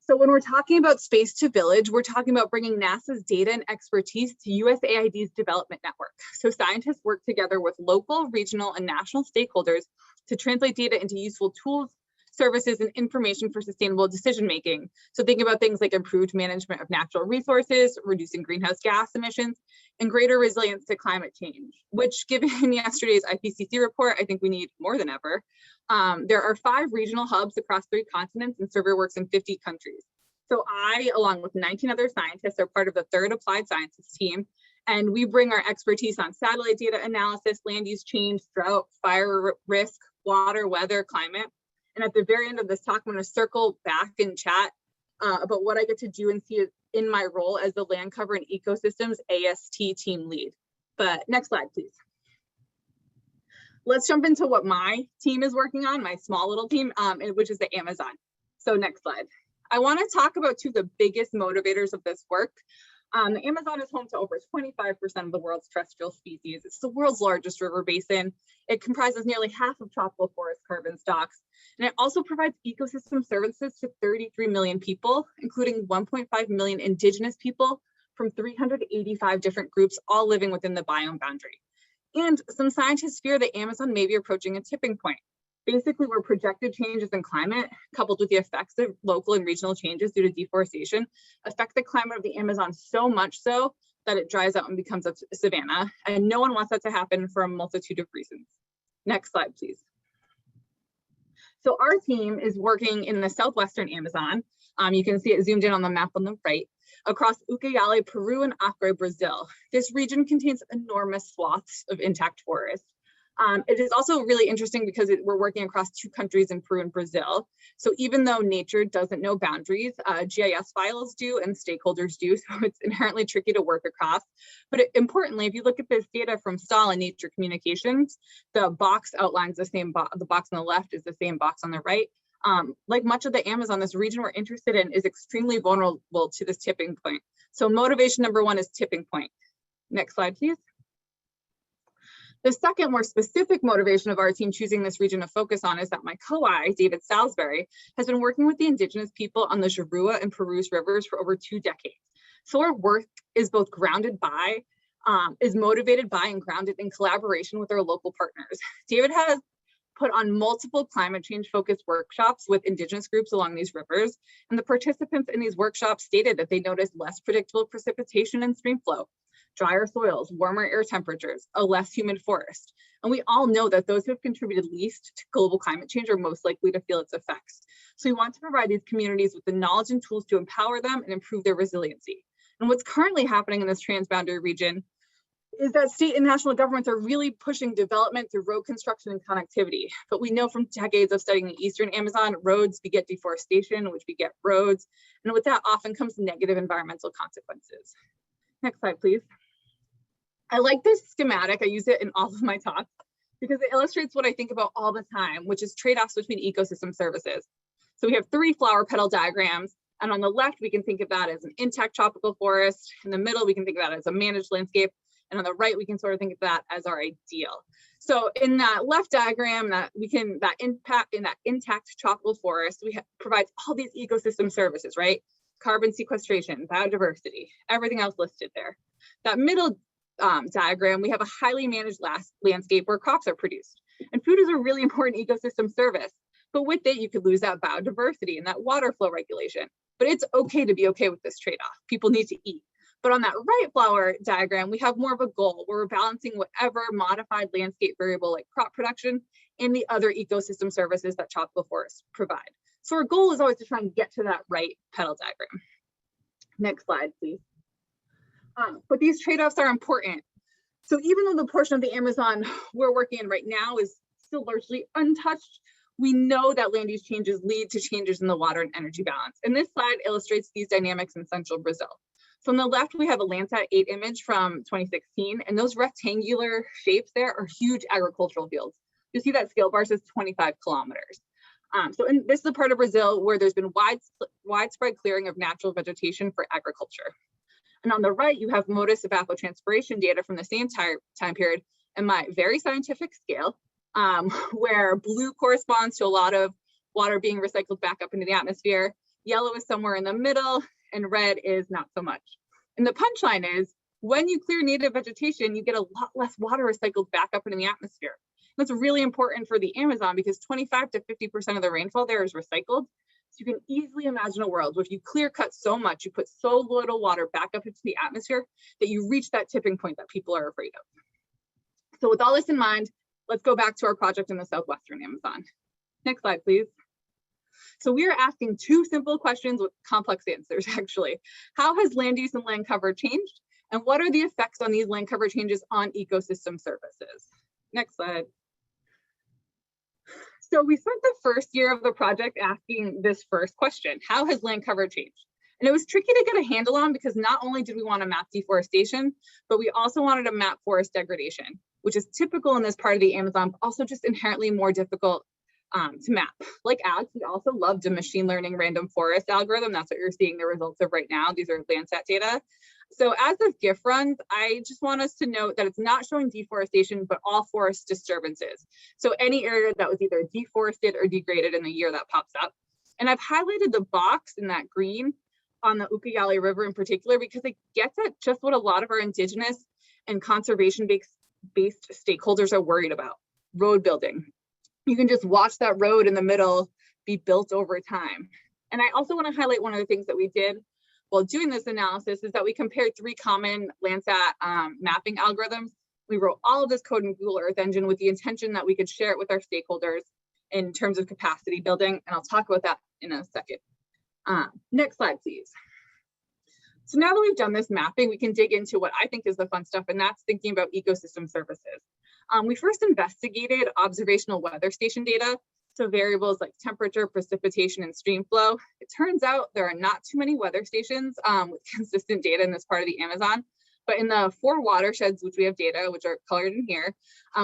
So when we're talking about Space to Village, we're talking about bringing NASA's data and expertise to USAID's development network. So scientists work together with local, regional, and national stakeholders to translate data into useful tools, services, and information for sustainable decision-making. So think about things like improved management of natural resources, reducing greenhouse gas emissions, and greater resilience to climate change, which given yesterday's IPCC report, I think we need more than ever. There are 5 regional hubs across 3 continents, and Survey works in 50 countries. So I, along with 19 other scientists, are part of the 3rd Applied Sciences team, and we bring our expertise on satellite data analysis, land use change, drought, fire risk, water, weather, climate. And at the very end of this talk, I'm going to circle back and chat about what I get to do and see in my role as the Land Cover and Ecosystems AST team lead. But next slide, please. Let's jump into what my team is working on, my small little team, which is the Amazon. So next slide. I want to talk about 2 of the biggest motivators of this work. The Amazon is home to over 25% of the world's terrestrial species. It's the world's largest river basin. It comprises nearly half of tropical forest carbon stocks. And it also provides ecosystem services to 33 million people, including 1.5 million indigenous people from 385 different groups, all living within the biome boundary. And some scientists fear the Amazon may be approaching a tipping point, basically where projected changes in climate, coupled with the effects of local and regional changes due to deforestation, affect the climate of the Amazon so much so that it dries out and becomes a savanna. And no one wants that to happen for a multitude of reasons. Next slide, please. So our team is working in the southwestern Amazon. You can see it zoomed in on the map on the right, across Ucayali, Peru, and Acre, Brazil. This region contains enormous swaths of intact forest. It is also really interesting because we're working across 2 countries in Peru and Brazil. So even though nature doesn't know boundaries, GIS files do and stakeholders do, so it's inherently tricky to work across. But importantly, if you look at this data from STAL and Nature Communications, the box outlines the same box. The box on the left is the same box on the right. Like much of the Amazon, this region we're interested in is extremely vulnerable to this tipping point. So motivation number 1 is tipping point. Next slide, please. The second, more specific motivation of our team choosing this region to focus on is that my co-I, David Salisbury, has been working with the indigenous people on the Jirua and Purus rivers for over 2 decades. So our work is both grounded by, is motivated by and grounded in collaboration with our local partners. David has put on multiple climate change focused workshops with indigenous groups along these rivers. And the participants in these workshops stated that they noticed less predictable precipitation and stream flow, drier soils, warmer air temperatures, a less humid forest. And we all know that those who have contributed least to global climate change are most likely to feel its effects. So we want to provide these communities with the knowledge and tools to empower them and improve their resiliency. And what's currently happening in this transboundary region is that state and national governments are really pushing development through road construction and connectivity. But we know from decades of studying the Eastern Amazon, roads beget deforestation, which beget roads. And with that often comes negative environmental consequences. Next slide, please. I like this schematic. I use it in all of my talks because it illustrates what I think about all the time, which is trade-offs between ecosystem services. So we have 3 flower petal diagrams. And on the left, we can think of that as an intact tropical forest. In the middle, we can think of that as a managed landscape. And on the right, we can sort of think of that as our ideal. So in that left diagram, that intact tropical forest, provides all these ecosystem services, right? Carbon sequestration, biodiversity, everything else listed there. That middle diagram, we have a highly managed landscape where crops are produced. And food is a really important ecosystem service. but with it, you could lose that biodiversity and that water flow regulation. But it's okay to be okay with this trade-off. People need to eat. But on that right flower diagram, we have more of a goal where we're balancing whatever modified landscape variable like crop production and the other ecosystem services that tropical forests provide. So our goal is always to try and get to that right petal diagram. Next slide, please. But these trade-offs are important. So even though the portion of the Amazon we're working in right now is still largely untouched, we know that land use changes lead to changes in the water and energy balance. And this slide illustrates these dynamics in central Brazil. So on the left, we have a Landsat 8 image from 2016, and those rectangular shapes there are huge agricultural fields. You see that scale bar says 25 kilometers. This is a part of Brazil where there's been widespread clearing of natural vegetation for agriculture. And on the right, you have modus evapotranspiration data from the same time period and my very scientific scale, where blue corresponds to a lot of water being recycled back up into the atmosphere. Yellow is somewhere in the middle, and red is not so much. And the punchline is, when you clear native vegetation, you get a lot less water recycled back up into the atmosphere. That's really important for the Amazon because 25 to 50% of the rainfall there is recycled. So you can easily imagine a world where if you clear cut so much, you put so little water back up into the atmosphere that you reach that tipping point that people are afraid of. So with all this in mind, let's go back to our project in the Southwestern Amazon. Next slide, please. So we are asking two simple questions with complex answers, actually. How has land use and land cover changed? And what are the effects on these land cover changes on ecosystem services? Next slide. So we spent the first year of the project asking this first question: how has land cover changed? And it was tricky to get a handle on because not only did we want to map deforestation, but we also wanted to map forest degradation, which is typical in this part of the Amazon, but also just inherently more difficult to map. Like ags, we also loved a machine learning random forest algorithm. That's what you're seeing the results of right now. These are Landsat data. So as this GIF runs, I just want us to note that it's not showing deforestation, but all forest disturbances. So any area that was either deforested or degraded in the year that pops up. And I've highlighted the box in that green on the Ucayali River in particular, because it gets at just what a lot of our indigenous and conservation-based stakeholders are worried about: road building. You can just watch that road in the middle be built over time. And I also want to highlight one of the things that we did while doing this analysis is that we compared 3 common Landsat mapping algorithms. We wrote all of this code in Google Earth Engine with the intention that we could share it with our stakeholders in terms of capacity building. And I'll talk about that in a second. Next slide, please. So now that we've done this mapping, we can dig into what I think is the fun stuff, and that's thinking about ecosystem services. We first investigated observational weather station data, so variables like temperature, precipitation, and stream flow. It turns out there are not too many weather stations with consistent data in this part of the Amazon, but in the 4 watersheds which we have data, which are colored in here,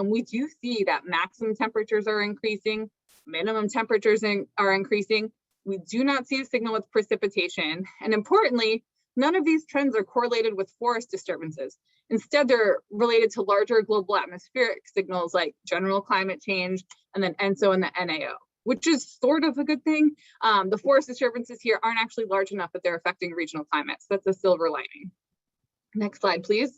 we do see that maximum temperatures are increasing, minimum temperatures are increasing. We do not see a signal with precipitation, and importantly, none of these trends are correlated with forest disturbances. Instead, they're related to larger global atmospheric signals like general climate change, and then ENSO and the NAO, which is sort of a good thing. The forest disturbances here aren't actually large enough that they're affecting regional climates. That's a silver lining. Next slide, please.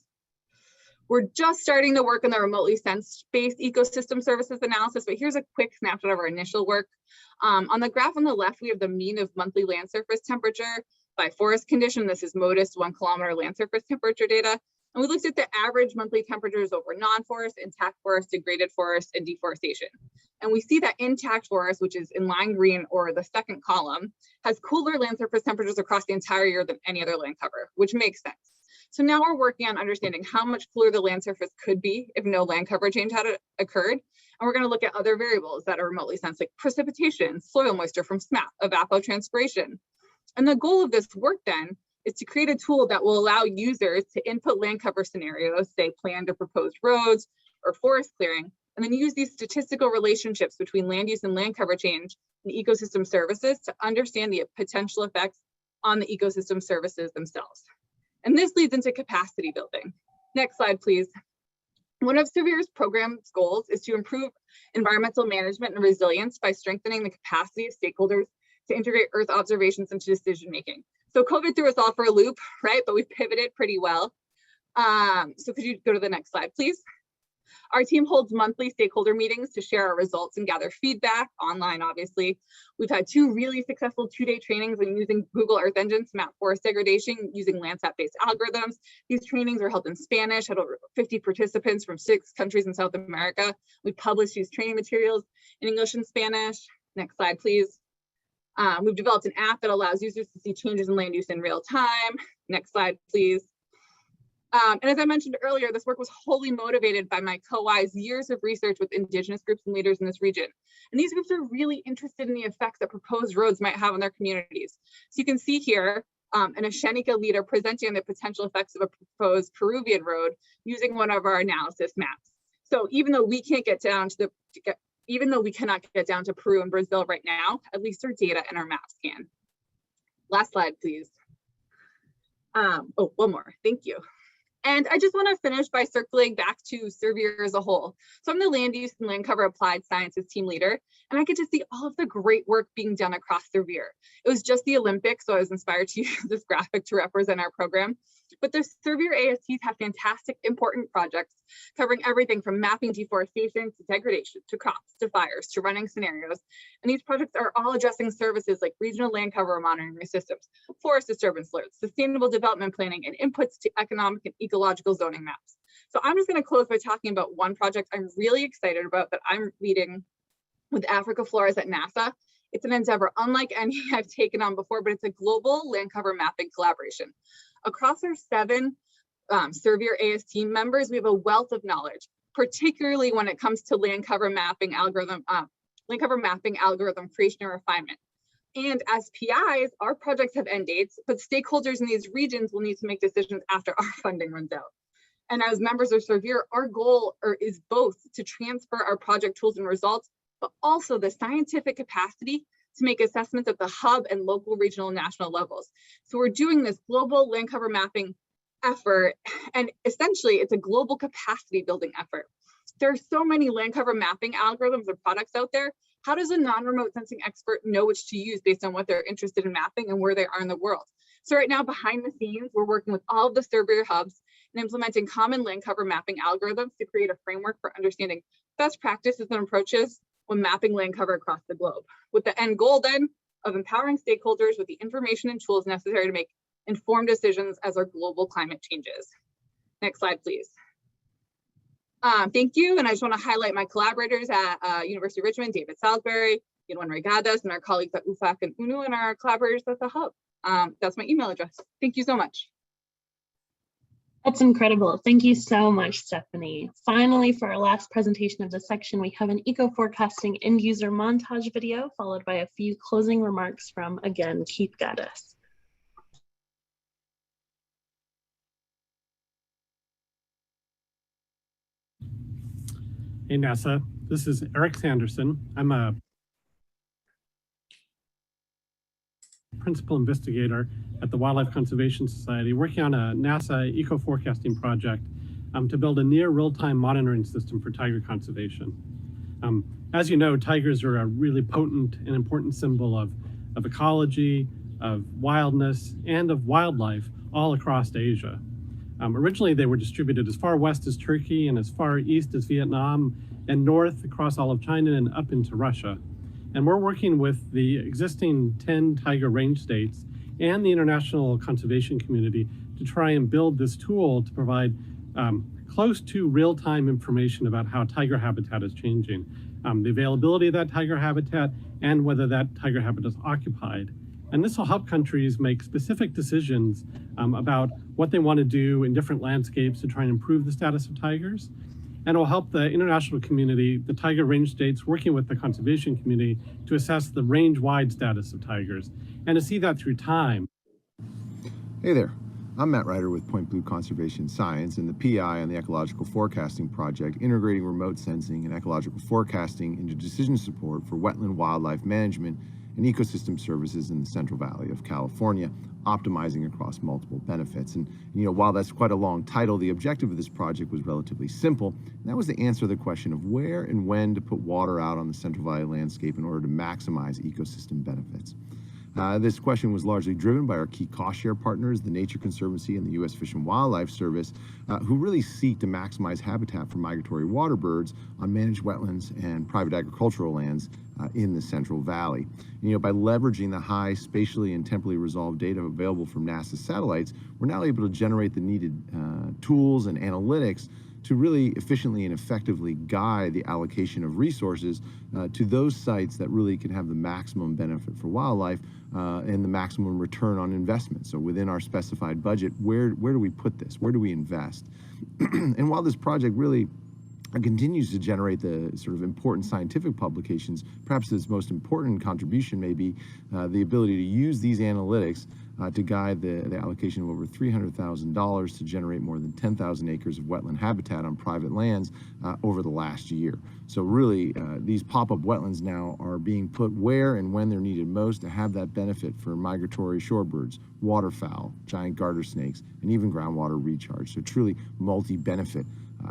We're just starting to work on the remotely sensed-based ecosystem services analysis, but here's a quick snapshot of our initial work. On the graph on the left, we have the mean of monthly land surface temperature by forest condition. This is MODIS 1 kilometer land surface temperature data. And we looked at the average monthly temperatures over non-forest, intact forest, degraded forest, and deforestation. And we see that intact forest, which is in lime green or the second column, has cooler land surface temperatures across the entire year than any other land cover, which makes sense. So now we're working on understanding how much cooler the land surface could be if no land cover change had occurred. And we're going to look at other variables that are remotely sensed, like precipitation, soil moisture from SMAP, evapotranspiration. And the goal of this work then is to create a tool that will allow users to input land cover scenarios, say planned or proposed roads or forest clearing, and then use these statistical relationships between land use and land cover change and ecosystem services to understand the potential effects on the ecosystem services themselves. And this leads into capacity building. Next slide, please. One of Severe's program's goals is to improve environmental management and resilience by strengthening the capacity of stakeholders to integrate Earth observations into decision-making. So COVID threw us all for a loop, right? But we pivoted pretty well. So could you go to the next slide, please? Our team holds monthly stakeholder meetings to share our results and gather feedback online, obviously. We've had 2 really successful 2-day trainings on using Google Earth Engine to map forest degradation using Landsat-based algorithms. These trainings were held in Spanish, had over 50 participants from 6 countries in South America. We published these training materials in English and Spanish. Next slide, please. We've developed an app that allows users to see changes in land use in real time. Next slide, please. And as I mentioned earlier, this work was wholly motivated by my co-I's years of research with Indigenous groups and leaders in this region. And these groups are really interested in the effects that proposed roads might have on their communities. So you can see here an Ashenica leader presenting on the potential effects of a proposed Peruvian road using one of our analysis maps. So even though we can't get down to even though we cannot get down to Peru and Brazil right now, at least our data and our maps can. Last slide, please. Oh, one more, thank you. And I just want to finish by circling back to Surveyor as a whole. So I'm the Land Use and Land Cover Applied Sciences team leader, and I get to see all of the great work being done across Surveyor. It was just the Olympics, so I was inspired to use this graphic to represent our program. But the Surveyor ASTs have fantastic, important projects covering everything from mapping deforestation to degradation, to crops, to fires, to running scenarios. And these projects are all addressing services like regional land cover monitoring systems, forest disturbance alerts, sustainable development planning, and inputs to economic and ecological zoning maps. So I'm just going to close by talking about one project I'm really excited about that I'm leading with Africa Flores at NASA. It's an endeavor unlike any I've taken on before, but it's a global land cover mapping collaboration. Across our 7 Surveyor AST members, we have a wealth of knowledge, particularly when it comes to land cover mapping algorithm creation and refinement. And as PIs, our projects have end dates, but stakeholders in these regions will need to make decisions after our funding runs out. And as members of Surveyor, our goal is both to transfer our project tools and results, but also the scientific capacity to make assessments at the hub and local, regional, and national levels. So we're doing this global land cover mapping effort, and essentially it's a global capacity building effort. There are so many land cover mapping algorithms or products out there. How does a non-remote sensing expert know which to use based on what they're interested in mapping and where they are in the world? So right now, behind the scenes, we're working with all of the Surveyor hubs and implementing common land cover mapping algorithms to create a framework for understanding best practices and approaches when mapping land cover across the globe, with the end goal then of empowering stakeholders with the information and tools necessary to make informed decisions as our global climate changes. Next slide, please. Thank you, and I just want to highlight my collaborators at University of Richmond, David Salisbury, Yilwan Regadas, and our colleagues at UFAC and UNU, and our collaborators at the Hub. That's my email address. Thank you so much. That's incredible. Thank you so much, Stephanie. Finally, for our last presentation of the section, we have an eco-forecasting end user montage video, followed by a few closing remarks from, again, Keith Gaddis. Hey NASA, this is Eric Sanderson. I'm a principal investigator at the Wildlife Conservation Society, working on a NASA eco-forecasting project to build a near real-time monitoring system for tiger conservation. As you know, tigers are a really potent and important symbol of ecology, of wildness, and of wildlife all across Asia. Originally, they were distributed as far west as Turkey and as far east as Vietnam and north across all of China and up into Russia. And we're working with the existing 10 tiger range states and the international conservation community to try and build this tool to provide close to real-time information about how tiger habitat is changing, the availability of that tiger habitat, and whether that tiger habitat is occupied. And this will help countries make specific decisions about what they want to do in different landscapes to try and improve the status of tigers. And it will help the international community, the tiger range states, working with the conservation community to assess the range-wide status of tigers and to see that through time. Hey there, I'm Matt Ryder with Point Blue Conservation Science and the PI on the Ecological Forecasting Project, integrating remote sensing and ecological forecasting into decision support for wetland wildlife management and ecosystem services in the Central Valley of California, optimizing across multiple benefits. And while that's quite a long title, the objective of this project was relatively simple, and that was to answer the question of where and when to put water out on the Central Valley landscape in order to maximize ecosystem benefits. This question was largely driven by our key cost-share partners, the Nature Conservancy and the U.S. Fish and Wildlife Service, who really seek to maximize habitat for migratory water birds on managed wetlands and private agricultural lands in the Central Valley. And, by leveraging the high spatially and temporally resolved data available from NASA satellites, we're now able to generate the needed tools and analytics to really efficiently and effectively guide the allocation of resources to those sites that really can have the maximum benefit for wildlife and the maximum return on investment. So within our specified budget, where do we put this? Where do we invest? And while this project really continues to generate the sort of important scientific publications, perhaps its most important contribution may be the ability to use these analytics to guide the allocation of over $300,000 to generate more than 10,000 acres of wetland habitat on private lands over the last year. So really, these pop-up wetlands now are being put where and when they're needed most to have that benefit for migratory shorebirds, waterfowl, giant garter snakes, and even groundwater recharge. So truly multi-benefit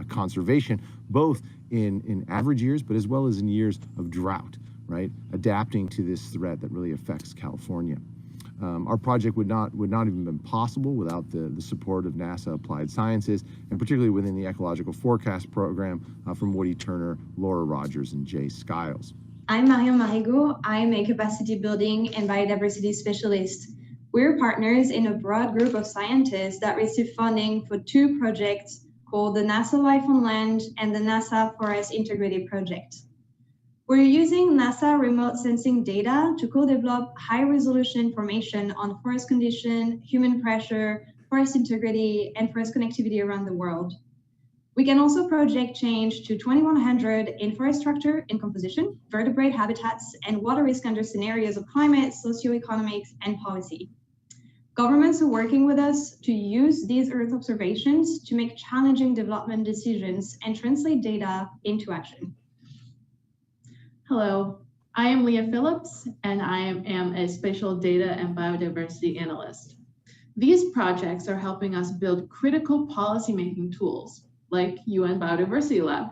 conservation, both in average years, but as well as in years of drought, right? Adapting to this threat that really affects California. Our project would not even been possible without the support of NASA Applied Sciences, and particularly within the Ecological Forecast Program from Woody Turner, Laura Rogers, and Jay Skiles. I'm Marion Marigot. I'm a capacity building and biodiversity specialist. We're partners in a broad group of scientists that receive funding for two projects called the NASA Life on Land and the NASA Forest Integrated Project. We're using NASA remote sensing data to co-develop high-resolution information on forest condition, human pressure, forest integrity, and forest connectivity around the world. We can also project change to 2100 in forest structure and composition, vertebrate habitats, and water risk under scenarios of climate, socioeconomics, and policy. Governments are working with us to use these Earth observations to make challenging development decisions and translate data into action. Hello, I am Leah Phillips, and I am a spatial data and biodiversity analyst. These projects are helping us build critical policymaking tools like UN Biodiversity Lab.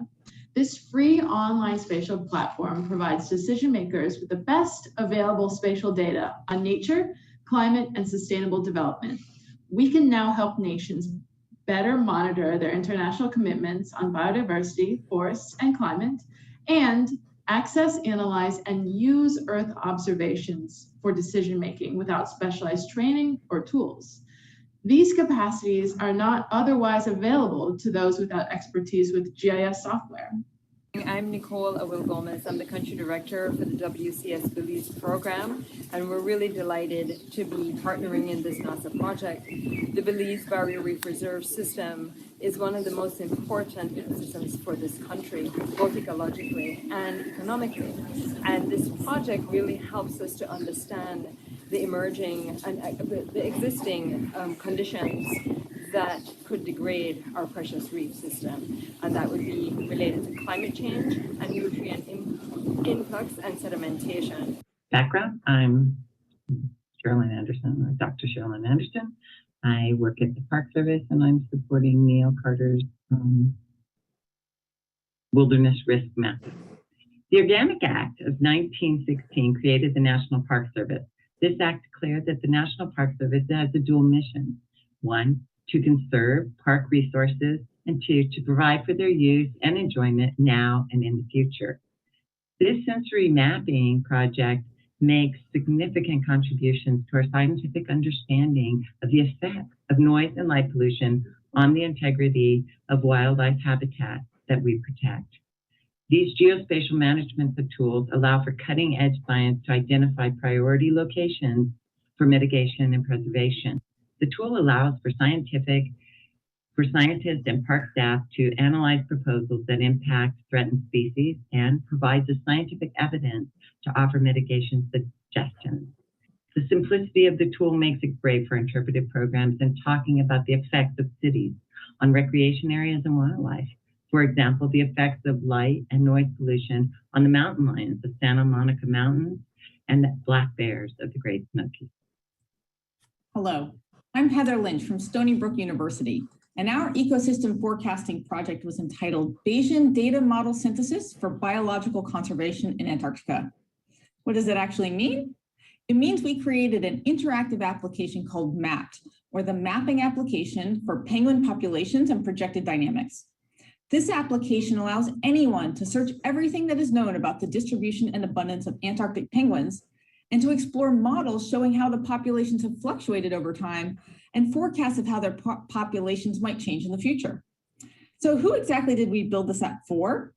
This free online spatial platform provides decision makers with the best available spatial data on nature, climate, and sustainable development. We can now help nations better monitor their international commitments on biodiversity, forests, and climate, and access, analyze, and use Earth observations for decision-making without specialized training or tools. These capacities are not otherwise available to those without expertise with GIS software. I'm Nicole Awil-Gomez. I'm the country director for the WCS Belize program, and we're really delighted to be partnering in this NASA project. The Belize Barrier Reef Reserve System is one of the most important ecosystems for this country, both ecologically and economically. And this project really helps us to understand the emerging and the existing conditions that could degrade our precious reef system, and that would be related to climate change and nutrient influx and sedimentation. Background, I'm Sherilyn Anderson, or Dr. Sherilyn Anderson. I work at the Park Service, and I'm supporting Neil Carter's wilderness risk map. The Organic Act of 1916 created the National Park Service. This act declared that the National Park Service has a dual mission. One, to conserve park resources, and two, to provide for their use and enjoyment now and in the future. This sensory mapping project makes significant contributions to our scientific understanding of the effects of noise and light pollution on the integrity of wildlife habitat that we protect. These geospatial management tools allow for cutting-edge science to identify priority locations for mitigation and preservation. The tool allows for scientists and park staff to analyze proposals that impact threatened species and provides the scientific evidence to offer mitigation suggestions. The simplicity of the tool makes it great for interpretive programs and talking about the effects of cities on recreation areas and wildlife. For example, the effects of light and noise pollution on the mountain lions of Santa Monica Mountains and the black bears of the Great Smokies. Hello, I'm Heather Lynch from Stony Brook University, and our ecosystem forecasting project was entitled Bayesian Data Model Synthesis for Biological Conservation in Antarctica. What does it actually mean? It means we created an interactive application called MAPPed, or the Mapping Application for Penguin Populations and Projected Dynamics. This application allows anyone to search everything that is known about the distribution and abundance of Antarctic penguins and to explore models showing how the populations have fluctuated over time and forecasts of how their populations might change in the future. So who exactly did we build this app for?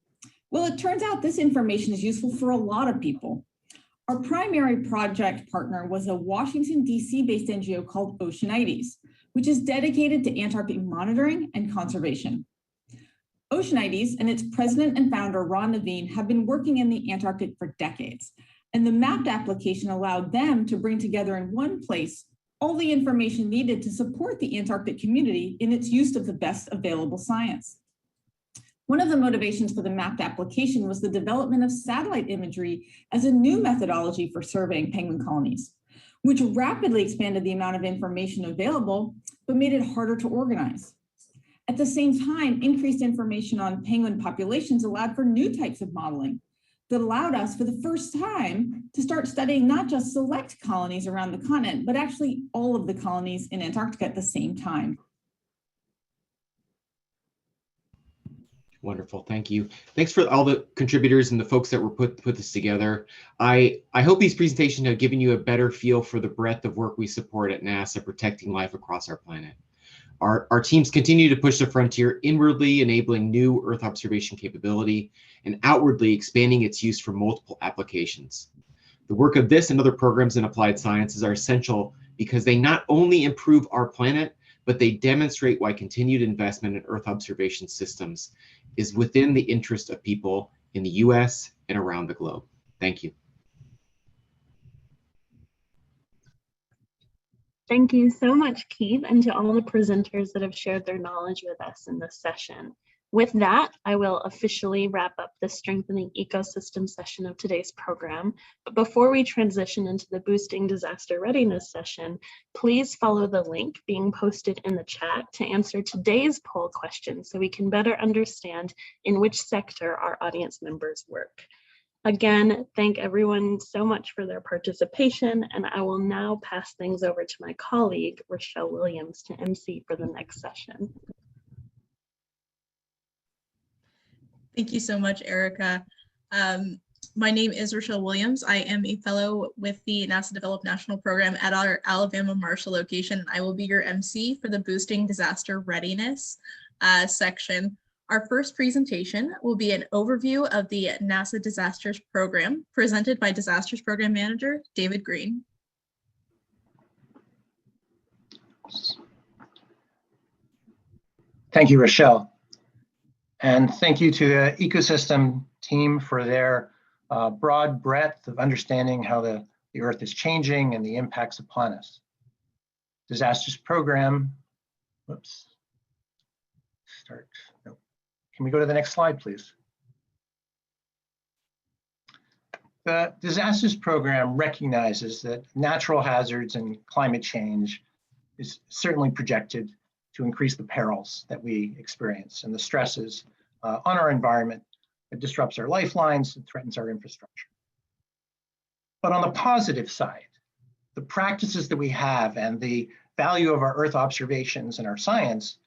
Well, it turns out this information is useful for a lot of people. Our primary project partner was a Washington, D.C. based NGO called Oceanites, which is dedicated to Antarctic monitoring and conservation. Oceanites and its president and founder, Ron Naveen, have been working in the Antarctic for decades, and the MAPPed application allowed them to bring together in one place all the information needed to support the Antarctic community in its use of the best available science. One of the motivations for the MAPPed application was the development of satellite imagery as a new methodology for surveying penguin colonies, which rapidly expanded the amount of information available, but made it harder to organize. At the same time, increased information on penguin populations allowed for new types of modeling that allowed us for the first time to start studying not just select colonies around the continent, but actually all of the colonies in Antarctica at the same time. Wonderful, thank you. Thanks for all the contributors and the folks that were put this together. I hope these presentations have given you a better feel for the breadth of work we support at NASA protecting life across our planet. Our teams continue to push the frontier, inwardly enabling new Earth observation capability and outwardly expanding its use for multiple applications. The work of this and other programs in applied sciences are essential because they not only improve our planet, but they demonstrate why continued investment in Earth observation systems is within the interest of people in the US and around the globe. Thank you. Thank you so much, Keith, and to all the presenters that have shared their knowledge with us in this session. With that, I will officially wrap up the Strengthening Ecosystem session of today's program. But before we transition into the Boosting Disaster Readiness session, please follow the link being posted in the chat to answer today's poll question so we can better understand in which sector our audience members work. Again, thank everyone so much for their participation, and I will now pass things over to my colleague, Rochelle Williams, to MC for the next session. Thank you so much, Erica. My name is Rochelle Williams. I am a fellow with the NASA Developed National Program at our Alabama Marshall location. I will be your MC for the Boosting Disaster Readiness section. Our first presentation will be an overview of the NASA Disasters Program presented by Disasters Program Manager David Green. Thank you, Rochelle. And thank you to the ecosystem team for their broad breadth of understanding how the Earth is changing and the impacts upon us. Disasters Program, whoops, start, no. Can we go to the next slide, please? The Disasters Program recognizes that natural hazards and climate change is certainly projected to increase the perils that we experience and the stresses on our environment. It disrupts our lifelines, it threatens our infrastructure. But on the positive side, the practices that we have and the value of our Earth observations and our science,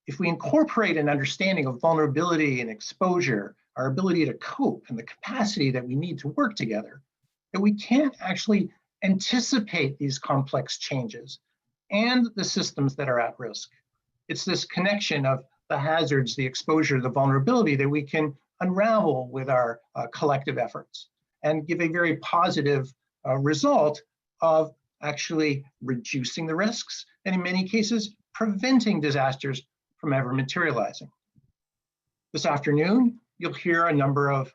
if we incorporate an understanding of vulnerability and exposure, our ability to cope and the capacity that we need to work together, that we can't actually anticipate these complex changes and the systems that are at risk. It's this connection of the hazards, the exposure, the vulnerability that we can unravel with our collective efforts and give a very positive result of actually reducing the risks and in many cases preventing disasters from ever materializing. This afternoon, you'll hear a number of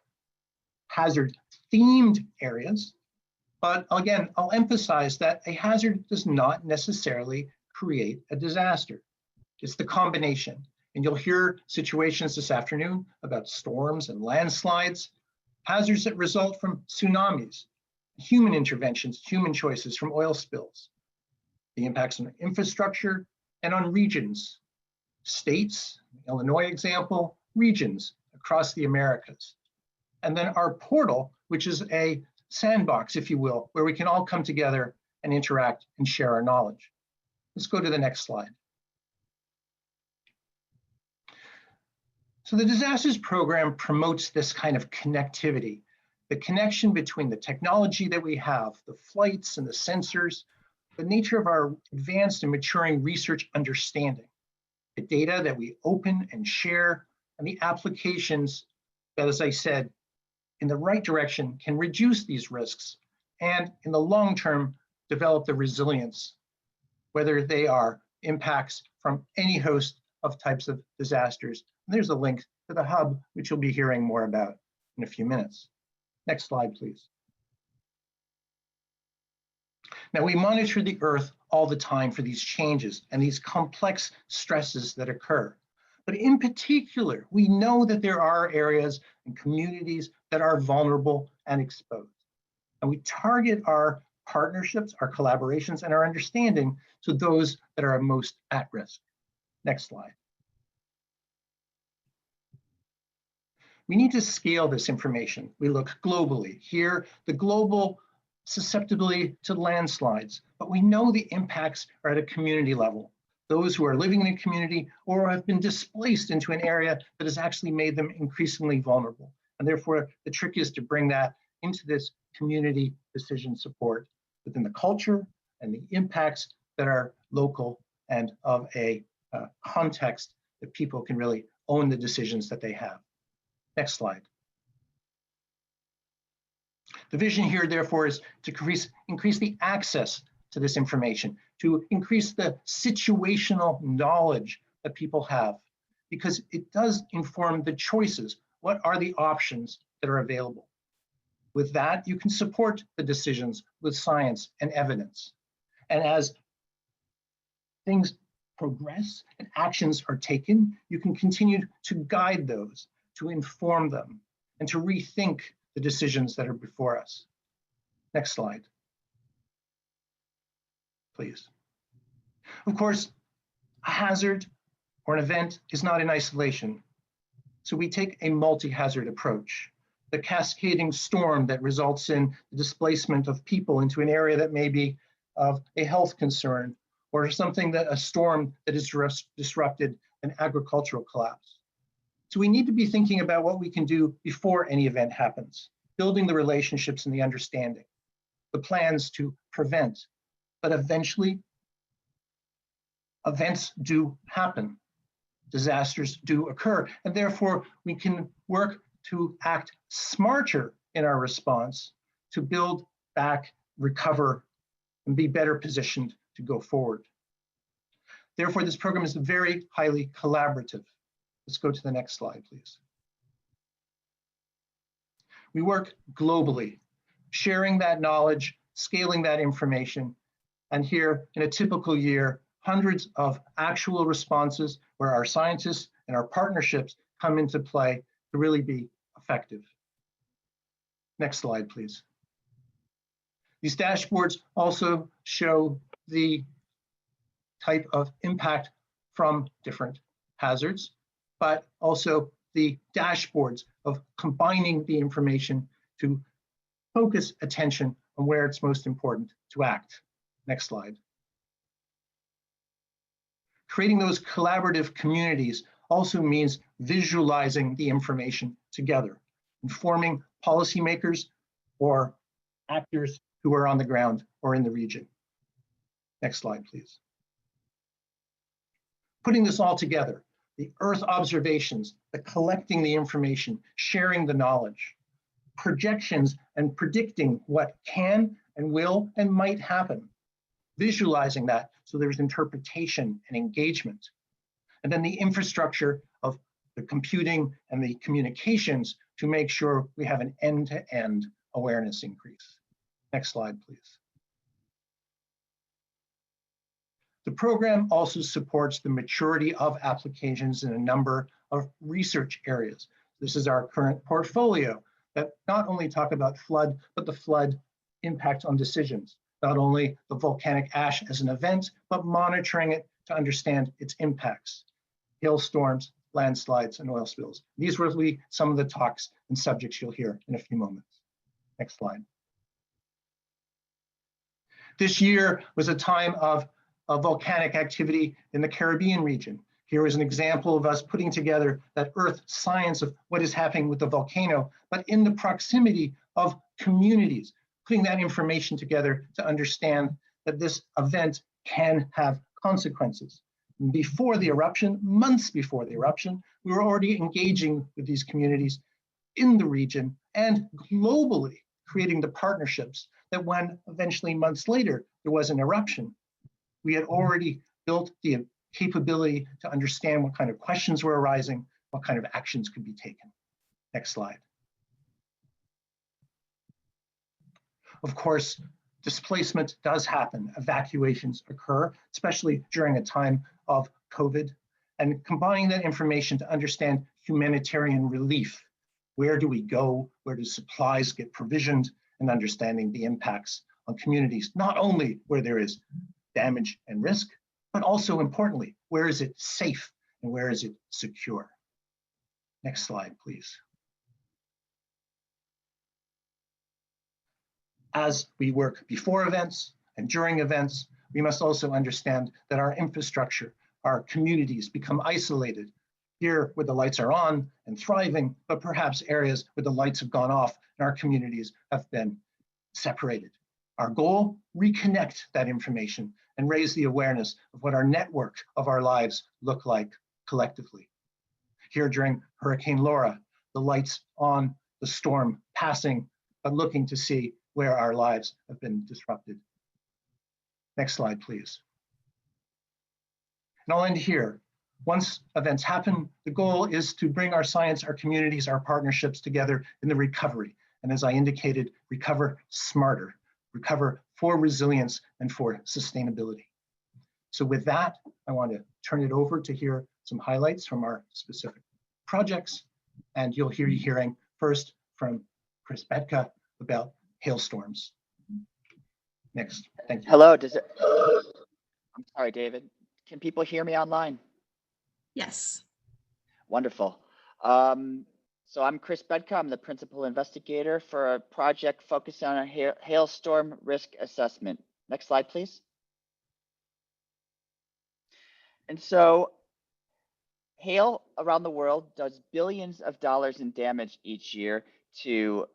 hazard-themed areas, but again, I'll emphasize that a hazard does not necessarily create a disaster. It's the combination. And you'll hear situations this afternoon about storms and landslides, hazards that result from tsunamis, human interventions, human choices from oil spills, the impacts on infrastructure and on regions, states, Illinois example, regions across the Americas. And then our portal, which is a sandbox, if you will, where we can all come together and interact and share our knowledge. Let's go to the next slide. So the disasters program promotes this kind of connectivity, the connection between the technology that we have, the flights and the sensors, the nature of our advanced and maturing research understanding, the data that we open and share, and the applications that, as I said, in the right direction can reduce these risks and in the long term, develop the resilience, whether they are impacts from any host of types of disasters. And there's a link to the hub, which you'll be hearing more about in a few minutes. Next slide, please. Now, we monitor the Earth all the time for these changes and these complex stresses that occur. But in particular, we know that there are areas and communities that are vulnerable and exposed. And we target our partnerships, our collaborations, and our understanding to those that are most at risk. Next slide. We need to scale this information. We look globally. Here, the global susceptibility to landslides, but we know the impacts are at a community level. Those who are living in a community or have been displaced into an area that has actually made them increasingly vulnerable. And therefore, the trick is to bring that into this community decision support within the culture and the impacts that are local and of a context that people can really own the decisions that they have. Next slide. The vision here, therefore, is to increase the access to this information, to increase the situational knowledge that people have, because it does inform the choices. What are the options that are available? With that, you can support the decisions with science and evidence. And as things progress and actions are taken, you can continue to guide those, to inform them, and to rethink the decisions that are before us. Next slide, please. Of course, a hazard or an event is not in isolation. So we take a multi-hazard approach. The cascading storm that results in the displacement of people into an area that may be of a health concern, or a storm that has disrupted an agricultural collapse. So we need to be thinking about what we can do before any event happens, building the relationships and the understanding, the plans to prevent. But eventually, events do happen. Disasters do occur, and therefore we can work to act smarter in our response to build back, recover, and be better positioned to go forward. Therefore, this program is very highly collaborative. Let's go to the next slide, please. We work globally, sharing that knowledge, scaling that information, and here in a typical year, hundreds of actual responses where our scientists and our partnerships come into play to really be effective. Next slide, please. These dashboards also show the type of impact from different hazards, but also the dashboards of combining the information to focus attention on where it's most important to act. Next slide. Creating those collaborative communities also means visualizing the information together, informing policymakers or actors who are on the ground or in the region. Next slide, please. Putting this all together, the Earth observations, the collecting the information, sharing the knowledge, projections and predicting what can and will and might happen, visualizing that so there's interpretation and engagement. And then the infrastructure of the computing and the communications to make sure we have an end-to-end awareness increase. Next slide, please. The program also supports the maturity of applications in a number of research areas. This is our current portfolio that not only talk about flood, but the flood impact on decisions. Not only the volcanic ash as an event, but monitoring it to understand its impacts. Hailstorms, landslides, and oil spills. These will be some of the talks and subjects you'll hear in a few moments. Next slide. This year was a time of volcanic activity in the Caribbean region. Here is an example of us putting together that earth science of what is happening with the volcano, but in the proximity of communities, putting that information together to understand that this event can have consequences. Before the eruption, months before the eruption, we were already engaging with these communities in the region and globally, creating the partnerships that when eventually months later there was an eruption, we had already built the capability to understand what kind of questions were arising, what kind of actions could be taken. Next slide. Of course, displacement does happen, evacuations occur, especially during a time of COVID, and combining that information to understand humanitarian relief. Where do we go? Where do supplies get provisioned? And understanding the impacts on communities, not only where there is damage and risk, but also importantly, where is it safe and where is it secure? Next slide, please. As we work before events and during events, we must also understand that our infrastructure, our communities become isolated. Here where the lights are on and thriving, but perhaps areas where the lights have gone off and our communities have been separated. Our goal, reconnect that information and raise the awareness of what our network of our lives look like collectively. Here during Hurricane Laura, the lights on, the storm passing, but looking to see where our lives have been disrupted. Next slide, please. And I'll end here. Once events happen, the goal is to bring our science, our communities, our partnerships together in the recovery. And as I indicated, recover smarter, recover for resilience and for sustainability. So with that, I want to turn it over to hear some highlights from our specific projects. And you'll be hearing first from Chris Bedka about hailstorms. Next, thank you. Hello, I'm sorry, David. Can people hear me online? Yes. Wonderful. So I'm Chris Bedka. I'm the principal investigator for a project focused on a hailstorm risk assessment. Next slide, please. And so hail around the world does billions of dollars in damage each year to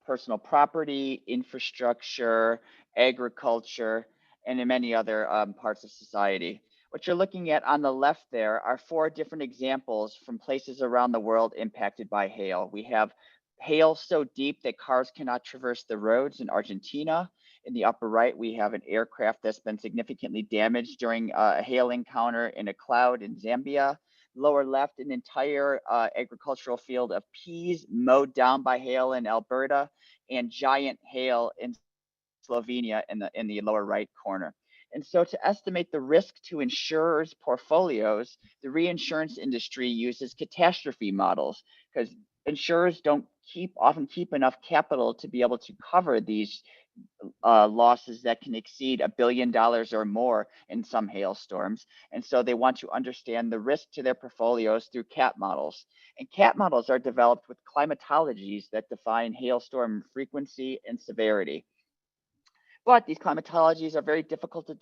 personal property, infrastructure, agriculture, and in many other parts of society. What you're looking at on the left there are 4 different examples from places around the world impacted by hail. We have hail so deep that cars cannot traverse the roads in Argentina. In the upper right, we have an aircraft that's been significantly damaged during a hail encounter in a cloud in Zambia. Lower left, an entire agricultural field of peas mowed down by hail in Alberta, and giant hail in Slovenia in the lower right corner. And so to estimate the risk to insurers' portfolios, the reinsurance industry uses catastrophe models because insurers don't often keep enough capital to be able to cover these losses that can exceed $1 billion or more in some hailstorms. And so they want to understand the risk to their portfolios through CAT models. And CAT models are developed with climatologies that define hailstorm frequency and severity. But these climatologies are very difficult to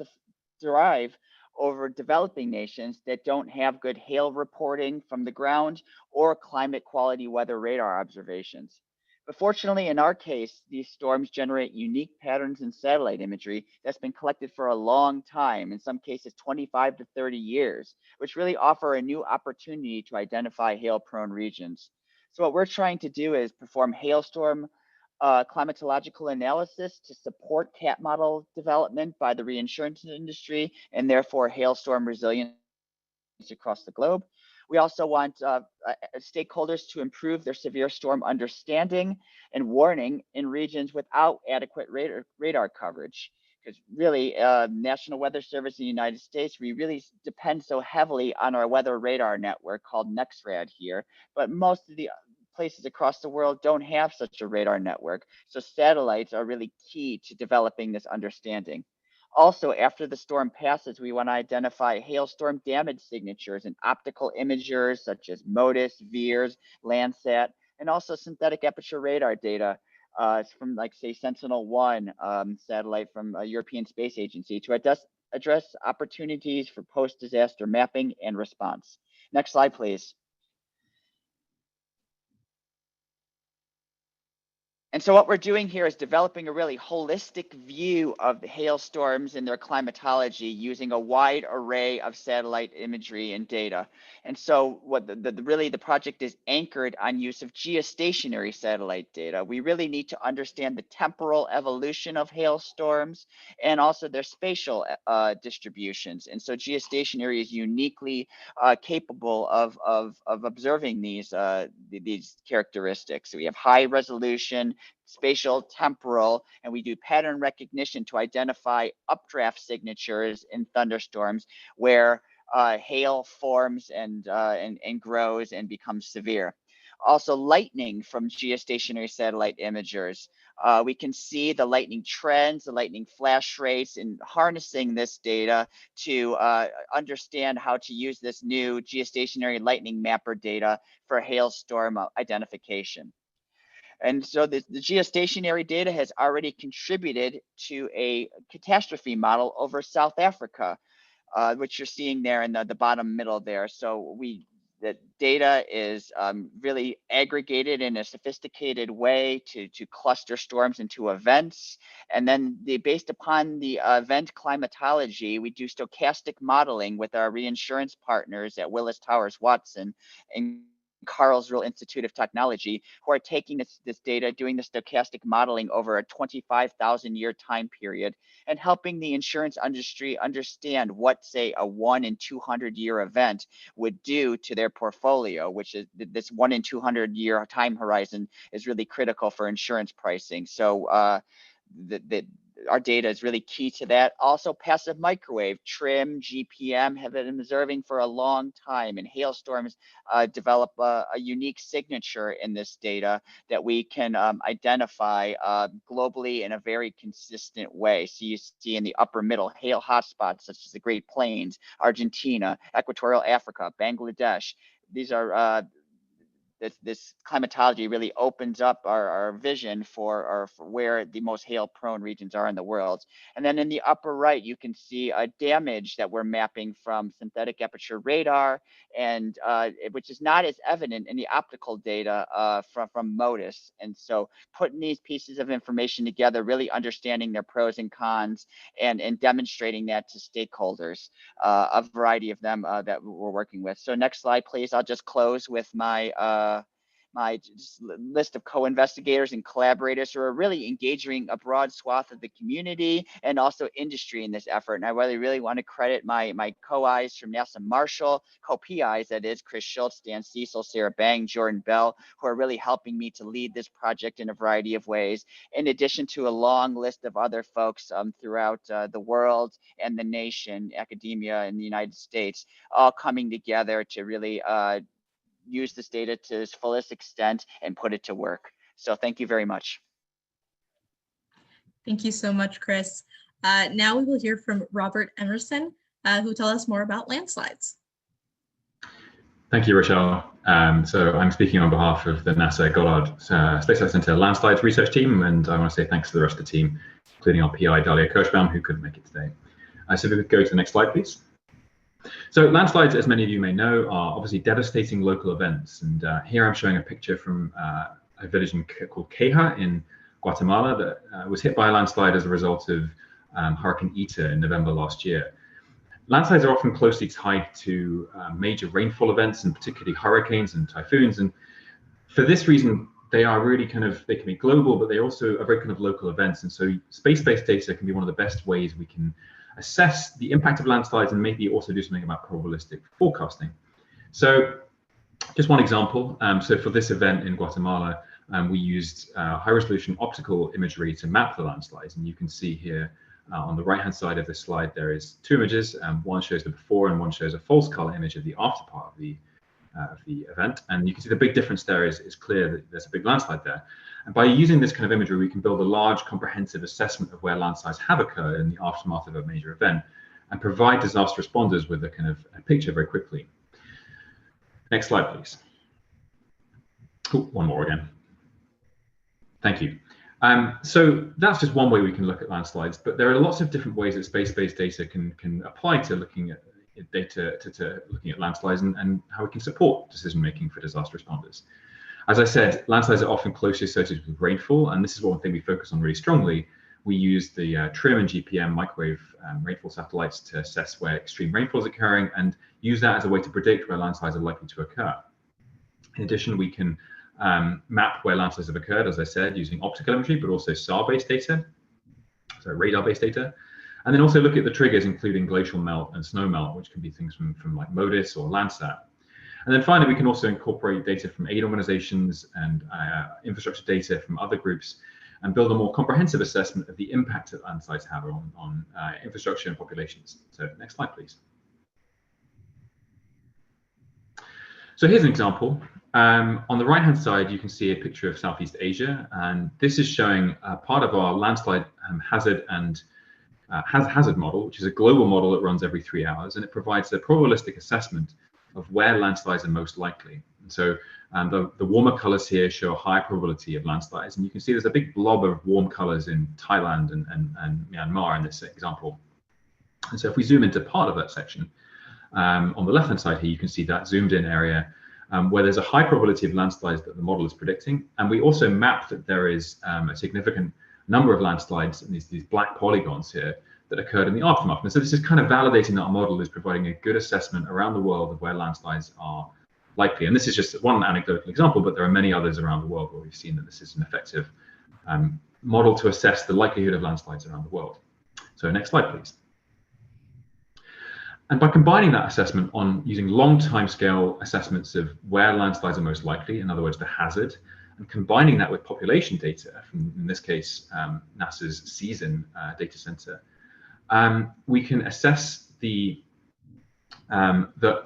derive over developing nations that don't have good hail reporting from the ground or climate quality weather radar observations. But fortunately, in our case, these storms generate unique patterns in satellite imagery that's been collected for a long time, in some cases 25 to 30 years, which really offer a new opportunity to identify hail-prone regions. So what we're trying to do is perform hailstorm climatological analysis to support CAT model development by the reinsurance industry and therefore hailstorm resilience across the globe. We also want stakeholders to improve their severe storm understanding and warning in regions without adequate radar coverage. Because really, National Weather Service in the United States, we really depend so heavily on our weather radar network called NEXRAD here, but most of the places across the world don't have such a radar network. So satellites are really key to developing this understanding. Also, after the storm passes, we want to identify hailstorm damage signatures and optical imagers such as MODIS, VIIRS, Landsat, and also synthetic aperture radar data from like say Sentinel-1 satellite from a European Space Agency to address opportunities for post-disaster mapping and response. Next slide, please. And so what we're doing here is developing a really holistic view of the hailstorms and their climatology using a wide array of satellite imagery and data. And so what really the project is anchored on use of geostationary satellite data. We really need to understand the temporal evolution of hailstorms and also their spatial distributions. And so geostationary is uniquely capable of observing these characteristics. So we have high resolution, spatial, temporal, and we do pattern recognition to identify updraft signatures in thunderstorms where hail forms and grows and becomes severe. Also, lightning from geostationary satellite imagers. We can see the lightning trends, the lightning flash rates, and harnessing this data to understand how to use this new geostationary lightning mapper data for hailstorm identification. And so the geostationary data has already contributed to a catastrophe model over South Africa, which you're seeing there in the bottom middle there. So the data is really aggregated in a sophisticated way to cluster storms into events. And then based upon the event climatology, we do stochastic modeling with our reinsurance partners at Willis Towers Watson and Carlsruhe Institute of Technology, who are taking this data, doing the stochastic modeling over a 25,000 year time period, and helping the insurance industry understand what, say, a 1 in 200 year event would do to their portfolio, which is this 1 in 200 year time horizon is really critical for insurance pricing. So our data is really key to that. Also, passive microwave, TRIM, GPM have been observing for a long time, and hailstorms develop a unique signature in this data that we can identify globally in a very consistent way. So you see in the upper middle, hail hotspots such as the Great Plains, Argentina, Equatorial Africa, Bangladesh. These are this climatology really opens up our vision for where the most hail-prone regions are in the world. And then in the upper right, you can see a damage that we're mapping from synthetic aperture radar, and which is not as evident in the optical data from MODIS. And so putting these pieces of information together, really understanding their pros and cons, and demonstrating that to stakeholders, a variety of them that we're working with. So next slide, please. I'll just close with my list of co-investigators and collaborators who are really engaging a broad swath of the community and also industry in this effort. And I really want to credit my co-Is from NASA Marshall, co-PIs, that is, Chris Schultz, Dan Cecil, Sarah Bang, Jordan Bell, who are really helping me to lead this project in a variety of ways, in addition to a long list of other folks throughout the world and the nation, academia in the United States, all coming together to really use this data to its fullest extent and put it to work. So thank you very much. Thank you so much, Chris. Now we will hear from Robert Emerson, who will tell us more about landslides. Thank you, Rochelle. So I'm speaking on behalf of the NASA Goddard Space Flight Center Landslides research team, and I want to say thanks to the rest of the team, including our PI, Dalia Kirschbaum, who couldn't make it today. So if we could go to the next slide, please. So landslides, as many of you may know, are obviously devastating local events. And here I'm showing a picture from a village called Queja in Guatemala that was hit by a landslide as a result of Hurricane Eta in November last year. Landslides are often closely tied to major rainfall events, and particularly hurricanes and typhoons. And for this reason, they are really they can be global, but they also are very kind of local events. And so space-based data can be one of the best ways we can assess the impact of landslides and maybe also do something about probabilistic forecasting. So just one example. So for this event in Guatemala, we used high-resolution optical imagery to map the landslides. And you can see here on the right-hand side of this slide, there is two images. One shows the before and one shows a false color image of the after part of the event. And you can see the big difference there is clear that there's a big landslide there. And by using this kind of imagery, we can build a large comprehensive assessment of where landslides have occurred in the aftermath of a major event and provide disaster responders with a picture very quickly. Next slide, please. Ooh, one more again. Thank you. So that's just one way we can look at landslides, but there are lots of different ways that space-based data can apply to looking at data, to looking at landslides and how we can support decision-making for disaster responders. As I said, landslides are often closely associated with rainfall, and this is one thing we focus on really strongly. We use the TRIM and GPM microwave rainfall satellites to assess where extreme rainfall is occurring and use that as a way to predict where landslides are likely to occur. In addition, we can map where landslides have occurred, as I said, using optical imagery, but also SAR-based data, so radar-based data. And then also look at the triggers, including glacial melt and snow melt, which can be things from like MODIS or Landsat. And then finally, we can also incorporate data from aid organizations and infrastructure data from other groups and build a more comprehensive assessment of the impact that landslides have on infrastructure and populations. So next slide, please. So here's an example. On the right-hand side, you can see a picture of Southeast Asia, and this is showing part of our landslide hazard and hazard model, which is a global model that runs every 3 hours, and it provides a probabilistic assessment of where landslides are most likely. And so the warmer colors here show a high probability of landslides, and you can see there's a big blob of warm colors in Thailand and Myanmar in this example. And so if we zoom into part of that section, on the left-hand side here, you can see that zoomed in area where there's a high probability of landslides that the model is predicting. And we also map that there is a significant number of landslides in these black polygons here that occurred in the aftermath. And so this is kind of validating that our model is providing a good assessment around the world of where landslides are likely. And this is just one anecdotal example, but there are many others around the world where we've seen that this is an effective model to assess the likelihood of landslides around the world. So next slide, please. And by combining that assessment on using long timescale assessments of where landslides are most likely, in other words, the hazard, and combining that with population data from, in this case, NASA's CEASON data center, we can assess the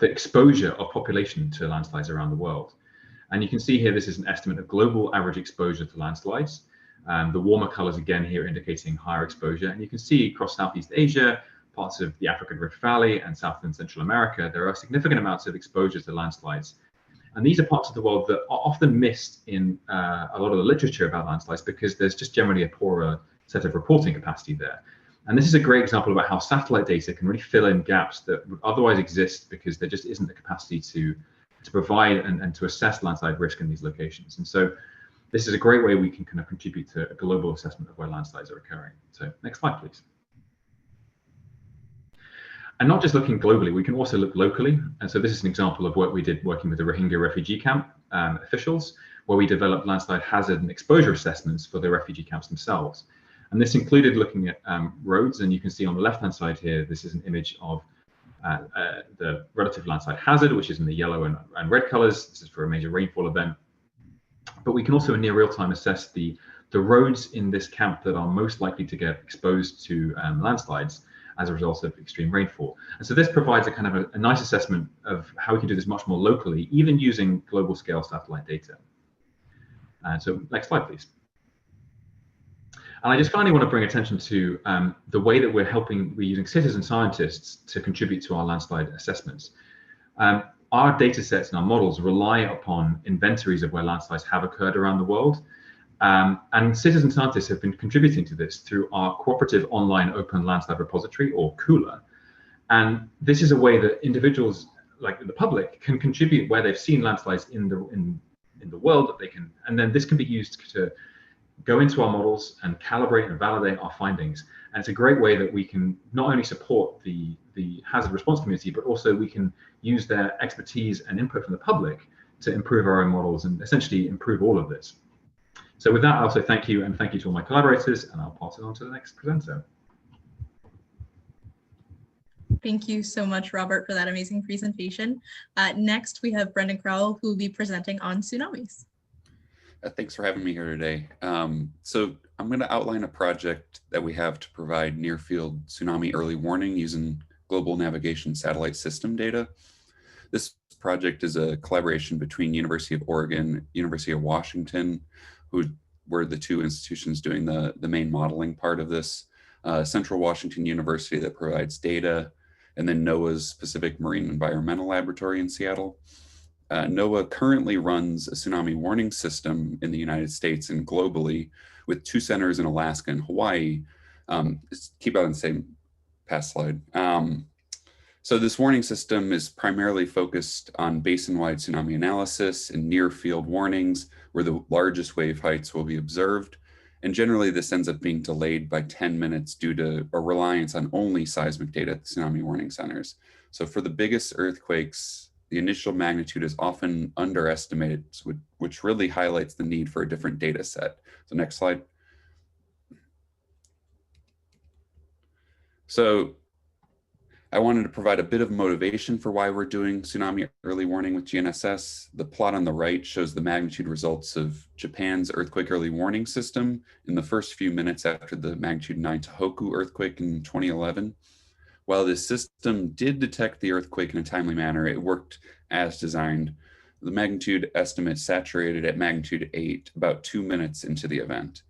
exposure of population to landslides around the world. And you can see here, this is an estimate of global average exposure to landslides. The warmer colors again here indicating higher exposure. And you can see across Southeast Asia, parts of the African Rift Valley and South and Central America, there are significant amounts of exposure to landslides. And these are parts of the world that are often missed in a lot of the literature about landslides because there's just generally a poorer set of reporting capacity there. And this is a great example about how satellite data can really fill in gaps that would otherwise exist because there just isn't the capacity to provide and to assess landslide risk in these locations. And so this is a great way we can kind of contribute to a global assessment of where landslides are occurring. So next slide, please. And not just looking globally, we can also look locally. And so this is an example of what we did working with the Rohingya refugee camp officials, where we developed landslide hazard and exposure assessments for the refugee camps themselves. And this included looking at roads, and you can see on the left-hand side here, this is an image of the relative landslide hazard, which is in the yellow and red colors. This is for a major rainfall event. But we can also in near real time assess the roads in this camp that are most likely to get exposed to landslides as a result of extreme rainfall. And so this provides a kind of a nice assessment of how we can do this much more locally, even using global scale satellite data. So next slide, please. And I just finally want to bring attention to the way that we're using citizen scientists to contribute to our landslide assessments. Our data sets and our models rely upon inventories of where landslides have occurred around the world. And citizen scientists have been contributing to this through our cooperative online open landslide repository, or COOLA. And this is a way that individuals, like the public, can contribute where they've seen landslides in the world that they can, and then this can be used to go into our models and calibrate and validate our findings. And it's a great way that we can not only support the hazard response community, but also we can use their expertise and input from the public to improve our own models and essentially improve all of this. So with that, I'll say thank you, and thank you to all my collaborators, and I'll pass it on to the next presenter. Thank you so much, Robert, for that amazing presentation. Next, we have Brendan Crowell, who will be presenting on tsunamis. Thanks for having me here today. So I'm going to outline a project that we have to provide near-field tsunami early warning using global navigation satellite system data. This project is a collaboration between University of Oregon, University of Washington, who were the two institutions doing the main modeling part of this, Central Washington University that provides data, and then NOAA's Pacific Marine Environmental Laboratory in Seattle. NOAA currently runs a tsunami warning system in the United States and globally with 2 centers in Alaska and Hawaii. Keep on the same past slide. So this warning system is primarily focused on basin-wide tsunami analysis and near-field warnings where the largest wave heights will be observed. And generally this ends up being delayed by 10 minutes due to a reliance on only seismic data at the tsunami warning centers. So for the biggest earthquakes, the initial magnitude is often underestimated, which really highlights the need for a different data set. So next slide. So I wanted to provide a bit of motivation for why we're doing tsunami early warning with GNSS. The plot on the right shows the magnitude results of Japan's earthquake early warning system in the first few minutes after the magnitude 9 Tohoku earthquake in 2011. While this system did detect the earthquake in a timely manner, it worked as designed. The magnitude estimate saturated at magnitude 8 about 2 minutes into the event.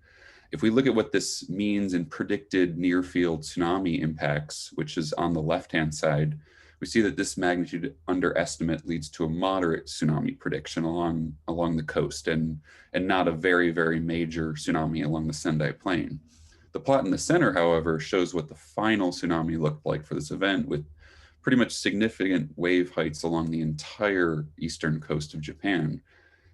If we look at what this means in predicted near-field tsunami impacts, which is on the left-hand side, we see that this magnitude underestimate leads to a moderate tsunami prediction along the coast and not a very, very major tsunami along the Sendai Plain. The plot in the center, however, shows what the final tsunami looked like for this event with pretty much significant wave heights along the entire eastern coast of Japan.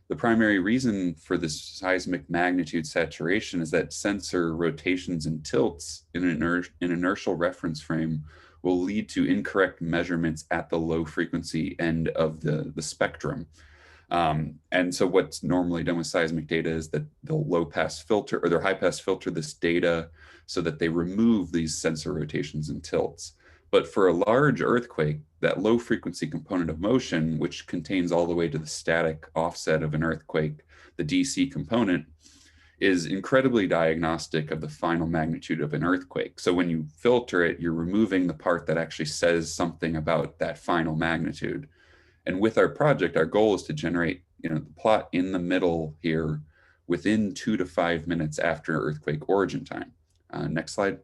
The primary reason for this seismic magnitude saturation is that sensor rotations and tilts in an inertial reference frame will lead to incorrect measurements at the low frequency end of the spectrum. And so what's normally done with seismic data is that they'll low pass filter or they'll high pass filter this data so that they remove these sensor rotations and tilts. But for a large earthquake, that low frequency component of motion, which contains all the way to the static offset of an earthquake, the DC component, is incredibly diagnostic of the final magnitude of an earthquake. So when you filter it, you're removing the part that actually says something about that final magnitude. And with our project, our goal is to generate, the plot in the middle here within 2 to 5 minutes after earthquake origin time. Next slide.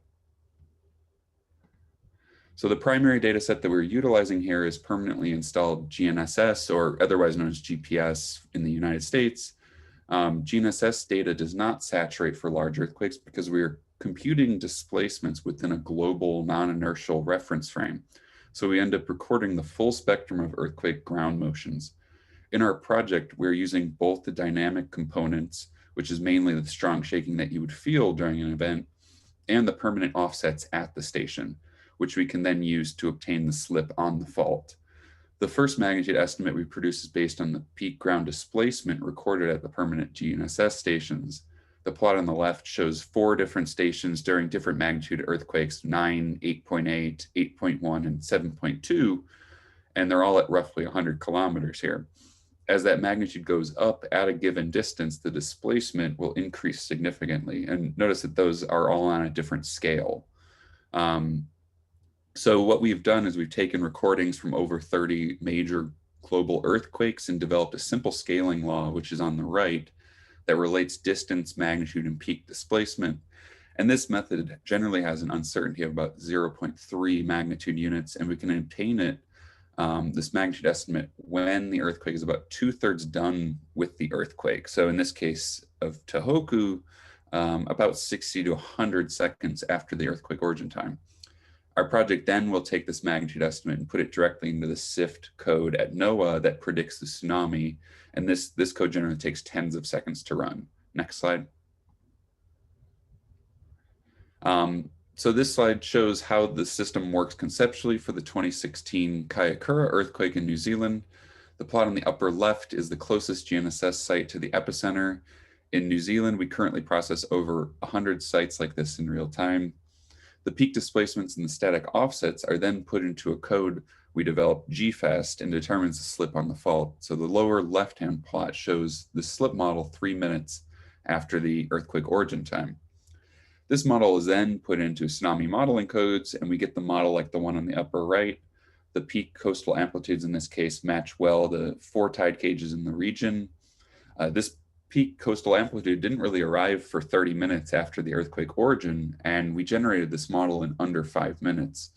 So the primary data set that we're utilizing here is permanently installed GNSS, or otherwise known as GPS in the United States. GNSS data does not saturate for large earthquakes because we're computing displacements within a global non-inertial reference frame. So we end up recording the full spectrum of earthquake ground motions. In our project, we're using both the dynamic components, which is mainly the strong shaking that you would feel during an event, and the permanent offsets at the station, which we can then use to obtain the slip on the fault. The first magnitude estimate we produce is based on the peak ground displacement recorded at the permanent GNSS stations. The plot on the left shows 4 different stations during different magnitude earthquakes, 9, 8.8, 8.1, and 7.2, and they're all at roughly 100 kilometers here. As that magnitude goes up at a given distance, the displacement will increase significantly. And notice that those are all on a different scale. So what we've done is we've taken recordings from over 30 major global earthquakes and developed a simple scaling law, which is on the right, that relates distance, magnitude, and peak displacement. And this method generally has an uncertainty of about 0.3 magnitude units, and we can obtain it, this magnitude estimate, when the earthquake is about 2/3 done with the earthquake. So in this case of Tohoku, about 60 to 100 seconds after the earthquake origin time. Our project then will take this magnitude estimate and put it directly into the SIFT code at NOAA that predicts the tsunami. And this code generally takes tens of seconds to run. Next slide. So this slide shows how the system works conceptually for the 2016 Kaikoura earthquake in New Zealand. The plot on the upper left is the closest GNSS site to the epicenter. In New Zealand, we currently process over 100 sites like this in real time. The peak displacements and the static offsets are then put into a code we developed, GFAST, and determines the slip on the fault. So the lower left-hand plot shows the slip model 3 minutes after the earthquake origin time. This model is then put into tsunami modeling codes, and we get the model like the one on the upper right. The peak coastal amplitudes in this case match well the 4 tide gauges in the region. This peak coastal amplitude didn't really arrive for 30 minutes after the earthquake origin, and we generated this model in under 5 minutes.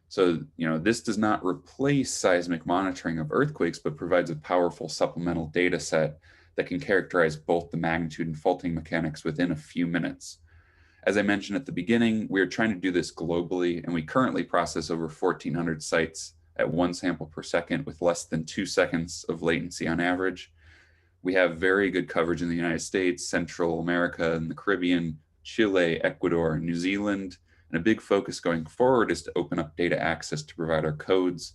So, this does not replace seismic monitoring of earthquakes, but provides a powerful supplemental data set that can characterize both the magnitude and faulting mechanics within a few minutes. As I mentioned at the beginning, we are trying to do this globally, and we currently process over 1,400 sites at 1 sample per second with less than 2 seconds of latency on average. We have very good coverage in the United States, Central America, and the Caribbean, Chile, Ecuador, New Zealand, and a big focus going forward is to open up data access to provide our codes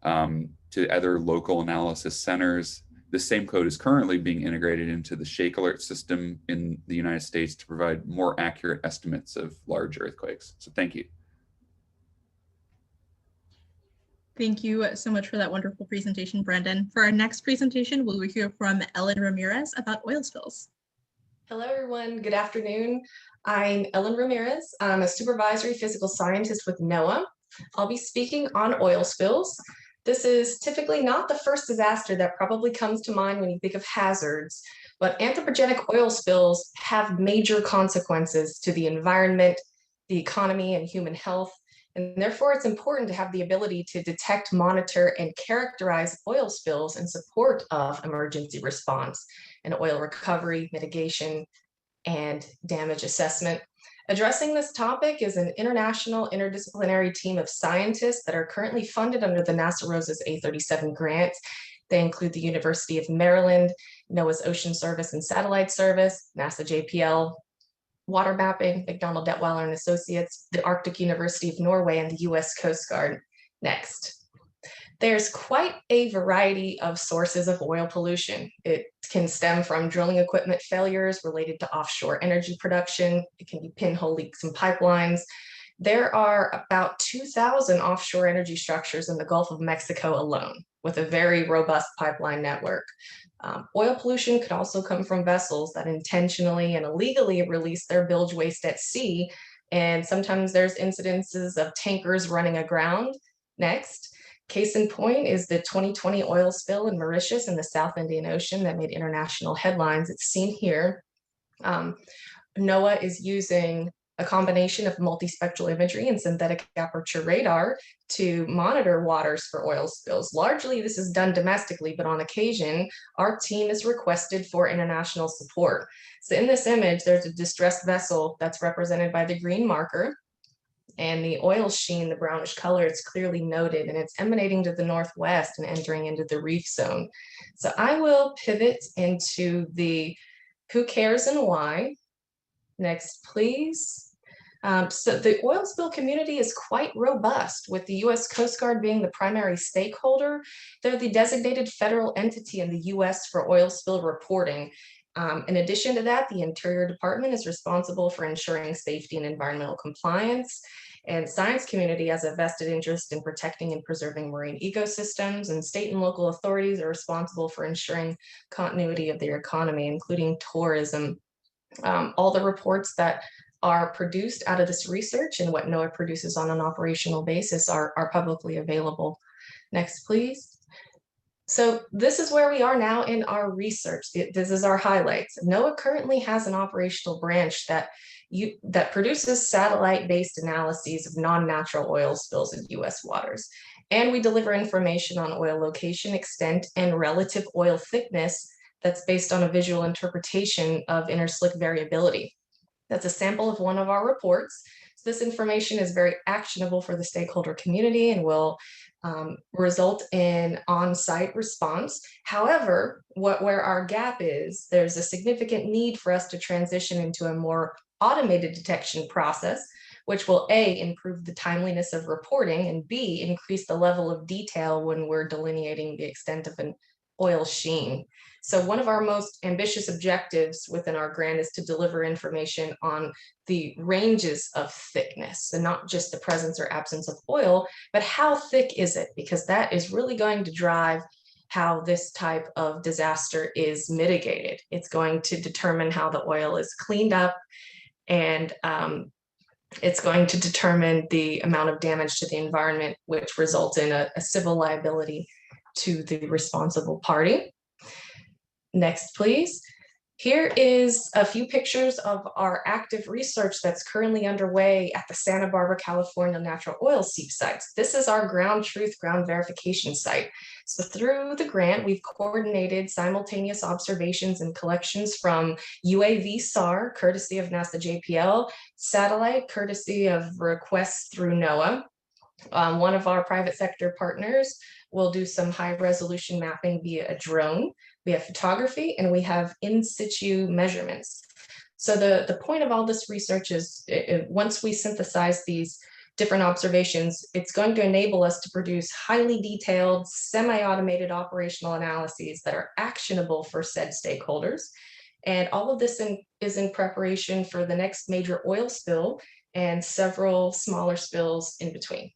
to other local analysis centers. The same code is currently being integrated into the Shake Alert system in the United States to provide more accurate estimates of large earthquakes. So thank you. Thank you so much for that wonderful presentation, Brendan. For our next presentation, we'll hear from Ellen Ramirez about oil spills. Hello, everyone. Good afternoon. I'm Ellen Ramirez. I'm a supervisory physical scientist with NOAA. I'll be speaking on oil spills. This is typically not the first disaster that probably comes to mind when you think of hazards, but anthropogenic oil spills have major consequences to the environment, the economy, and human health. And therefore, it's important to have the ability to detect, monitor, and characterize oil spills in support of emergency response and oil recovery, mitigation, and damage assessment. Addressing this topic is an international interdisciplinary team of scientists that are currently funded under the NASA ROSES A37 grant. They include the University of Maryland, NOAA's Ocean Service and Satellite Service, NASA JPL, Water Mapping, McDonald Detweiler and Associates, the Arctic University of Norway, and the US Coast Guard. Next. There's quite a variety of sources of oil pollution. It can stem from drilling equipment failures related to offshore energy production. It can be pinhole leaks in pipelines. There are about 2,000 offshore energy structures in the Gulf of Mexico alone, with a very robust pipeline network. Oil pollution could also come from vessels that intentionally and illegally release their bilge waste at sea. And sometimes there's incidences of tankers running aground. Next. Case in point is the 2020 oil spill in Mauritius in the South Indian Ocean that made international headlines. It's seen here. NOAA is using a combination of multispectral imagery and synthetic aperture radar to monitor waters for oil spills. Largely, this is done domestically, but on occasion, our team is requested for international support. So in this image, there's a distressed vessel that's represented by the green marker. And the oil sheen, the brownish color, it's clearly noted, and it's emanating to the northwest and entering into the reef zone. So I will pivot into the who cares and why. Next, please. So the oil spill community is quite robust, with the US Coast Guard being the primary stakeholder. They're the designated federal entity in the US for oil spill reporting. In addition to that, the Interior Department is responsible for ensuring safety and environmental compliance. And science community has a vested interest in protecting and preserving marine ecosystems, and state and local authorities are responsible for ensuring continuity of their economy, including tourism. All the reports that are produced out of this research and what NOAA produces on an operational basis are publicly available. Next, please. So this is where we are now in our research. This is our highlights. NOAA currently has an operational branch that produces satellite-based analyses of non-natural oil spills in US waters. And we deliver information on oil location, extent, and relative oil thickness that's based on a visual interpretation of interslick variability. That's a sample of one of our reports. So this information is very actionable for the stakeholder community and will result in on-site response. However, where our gap is, there's a significant need for us to transition into a more automated detection process, which will A, improve the timeliness of reporting, and B, increase the level of detail when we're delineating the extent of an oil sheen. So one of our most ambitious objectives within our grant is to deliver information on the ranges of thickness, and not just the presence or absence of oil, but how thick is it? Because that is really going to drive how this type of disaster is mitigated. It's going to determine how the oil is cleaned up, and it's going to determine the amount of damage to the environment, which results in a civil liability to the responsible party. Next, please. Here is a few pictures of our active research that's currently underway at the Santa Barbara, California natural oil seep sites. This is our ground truth, ground verification site. So through the grant, we've coordinated simultaneous observations and collections from UAV SAR, courtesy of NASA JPL, satellite, courtesy of requests through NOAA. One of our private sector partners will do some high resolution mapping via a drone. We have photography and we have in situ measurements. So the point of all this research is once we synthesize these different observations, it's going to enable us to produce highly detailed, semi-automated operational analyses that are actionable for said stakeholders. And all of this is in preparation for the next major oil spill and several smaller spills in between.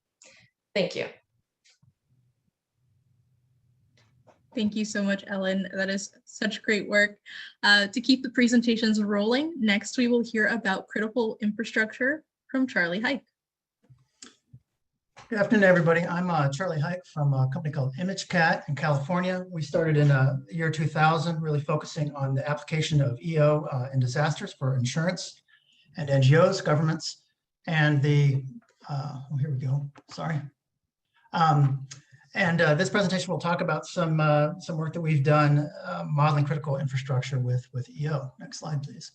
Thank you. Thank you so much, Ellen. That is such great work. To keep the presentations rolling, next we will hear about critical infrastructure from Charlie Hike. Good afternoon, everybody. I'm Charlie Hike from a company called ImageCat in California. We started in the year 2000, really focusing on the application of EO in disasters for insurance and NGOs, governments, and the, oh, here we go, sorry. This presentation will talk about some work that we've done modeling critical infrastructure with EO. Next slide, please.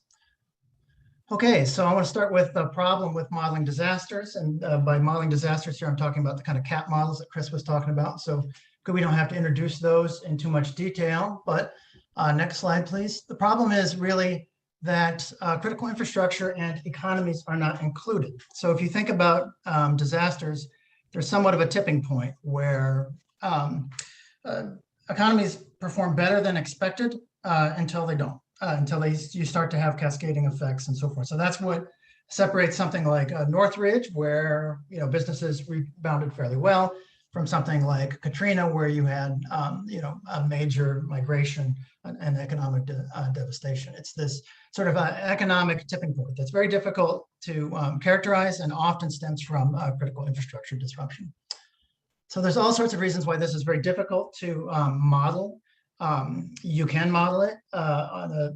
Okay, so I want to start with the problem with modeling disasters. And by modeling disasters here, I'm talking about the kind of CAT models that Chris was talking about. So we don't have to introduce those in too much detail, but next slide, please. The problem is really that critical infrastructure and economies are not included. So if you think about disasters, there's somewhat of a tipping point where economies perform better than expected until they don't, until you start to have cascading effects and so forth. So that's what separates something like Northridge, where businesses rebounded fairly well, from something like Katrina, where you had a major migration and economic devastation. It's this sort of economic tipping point that's very difficult to characterize and often stems from critical infrastructure disruption. So there's all sorts of reasons why this is very difficult to model. You can model it on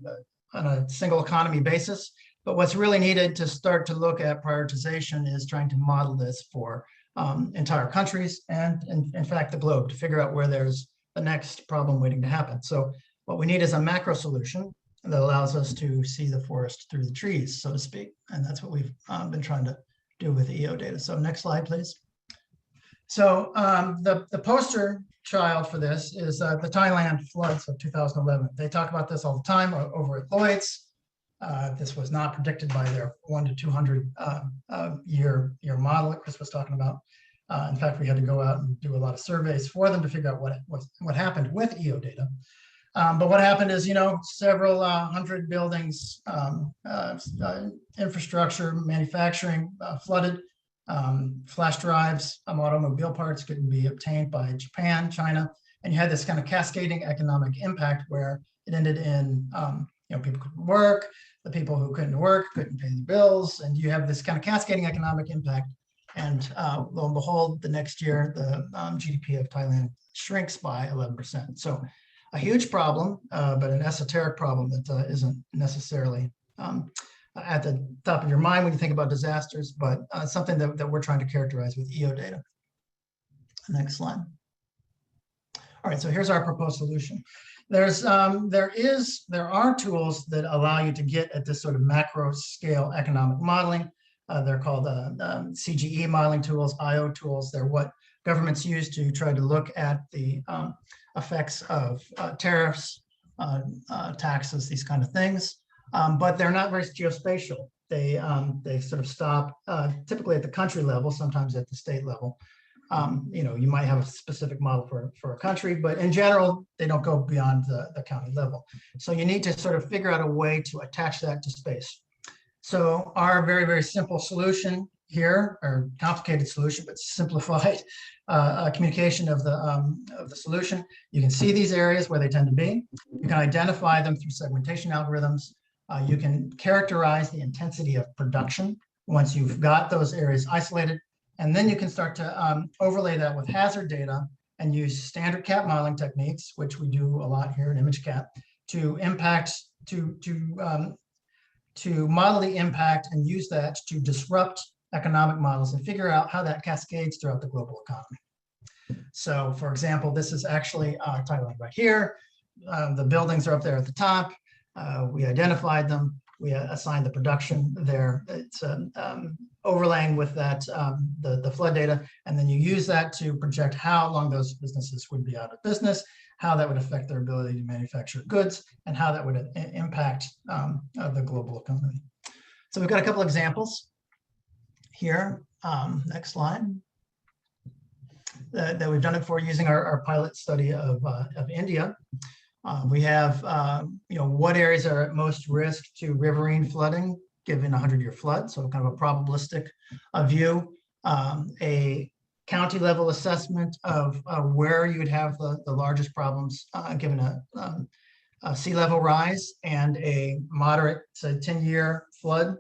a single economy basis, but what's really needed to start to look at prioritization is trying to model this for entire countries and in fact the globe to figure out where there's the next problem waiting to happen. So what we need is a macro solution that allows us to see the forest through the trees, so to speak. And that's what we've been trying to do with EO data. So next slide, please. So the poster child for this is the Thailand floods of 2011. They talk about this all the time over at Lloyd's. This was not predicted by their 1 to 200 year model that Chris was talking about. In fact, we had to go out and do a lot of surveys for them to figure out what happened with EO data. But what happened is, several hundred buildings, infrastructure, manufacturing flooded. Flash drives, automobile parts couldn't be obtained by Japan, China, and you had this kind of cascading economic impact where it ended in, people couldn't work, the people who couldn't work couldn't pay the bills, and you have this kind of cascading economic impact. And lo and behold, the next year, the GDP of Thailand shrinks by 11%. So a huge problem, but an esoteric problem that isn't necessarily at the top of your mind when you think about disasters, but something that we're trying to characterize with EO data. Next slide. All right, so here's our proposed solution. There are tools that allow you to get at this sort of macro scale economic modeling. They're called CGE modeling tools, IO tools. They're what governments use to try to look at the effects of tariffs, taxes, these kind of things. But they're not very geospatial. They sort of stop typically at the country level, sometimes at the state level. You might have a specific model for a country, but in general, they don't go beyond the county level. So you need to sort of figure out a way to attach that to space. So our very, very simple solution here, or complicated solution, but simplified communication of the solution. You can see these areas where they tend to be. You can identify them through segmentation algorithms. You can characterize the intensity of production once you've got those areas isolated. And then you can start to overlay that with hazard data and use standard CAT modeling techniques, which we do a lot here in ImageCat, to impact, to model the impact and use that to disrupt economic models and figure out how that cascades throughout the global economy. So for example, this is actually Thailand right here. The buildings are up there at the top. We identified them. We assigned the production there. It's overlaying with that, the flood data. And then you use that to project how long those businesses would be out of business, how that would affect their ability to manufacture goods, and how that would impact the global economy. So we've got a couple examples here. Next slide. That we've done it for using our pilot study of India. We have, what areas are at most risk to riverine flooding given a 100-year flood, so kind of a probabilistic view. A county level assessment of where you would have the largest problems given a sea level rise, and a moderate, say, 10-year flood,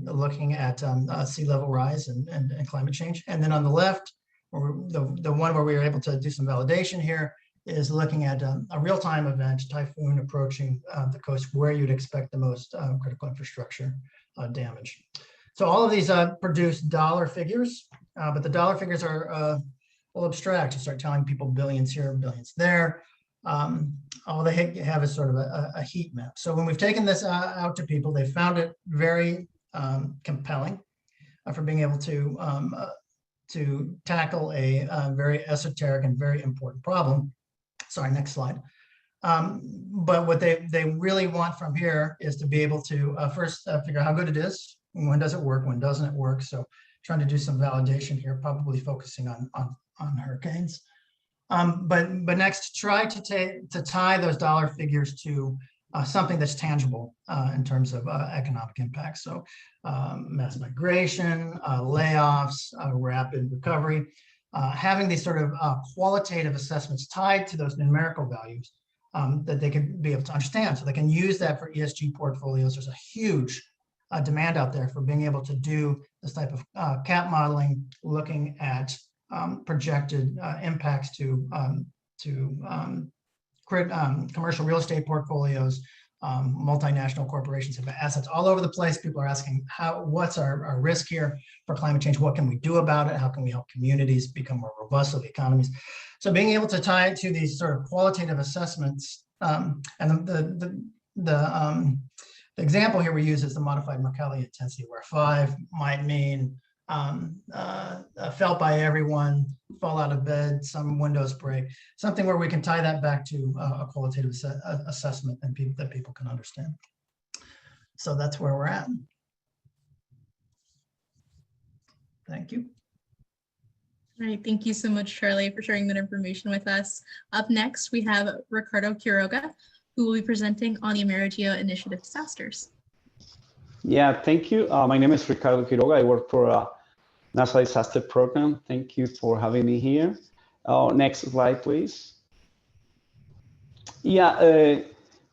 looking at sea level rise and climate change. And then on the left, the one where we were able to do some validation here is looking at a real-time event, typhoon approaching the coast, where you'd expect the most critical infrastructure damage. So all of these produce dollar figures, but the dollar figures are a little abstract. You start telling people billions here, billions there. All they have is sort of a heat map. So when we've taken this out to people, they found it very compelling for being able to tackle a very esoteric and very important problem. Sorry, next slide. But what they really want from here is to be able to first figure out how good it is, when does it work, when doesn't it work. So trying to do some validation here, probably focusing on hurricanes. But next, try to tie those dollar figures to something that's tangible in terms of economic impact. So mass migration, layoffs, rapid recovery. Having these sort of qualitative assessments tied to those numerical values that they can be able to understand, so they can use that for ESG portfolios. There's a huge demand out there for being able to do this type of CAP modeling, looking at projected impacts to commercial real estate portfolios. Multinational corporations have assets all over the place. People are asking, what's our risk here for climate change? What can we do about it? How can we help communities become more robust with economies? So being able to tie it to these sort of qualitative assessments, and the example here we use is the modified Mercalli intensity, where 5 might mean felt by everyone, fall out of bed, some windows break, something where we can tie that back to a qualitative assessment and that people can understand. So that's where we're at. Thank you. All right, thank you so much, Charlie, for sharing that information with us. Up next, we have Ricardo Quiroga, who will be presenting on the AmeriGeo Initiative disasters. Yeah, thank you. My name is Ricardo Quiroga. I work for NASA Disaster Program. Thank you for having me here. Next slide, please. Yeah,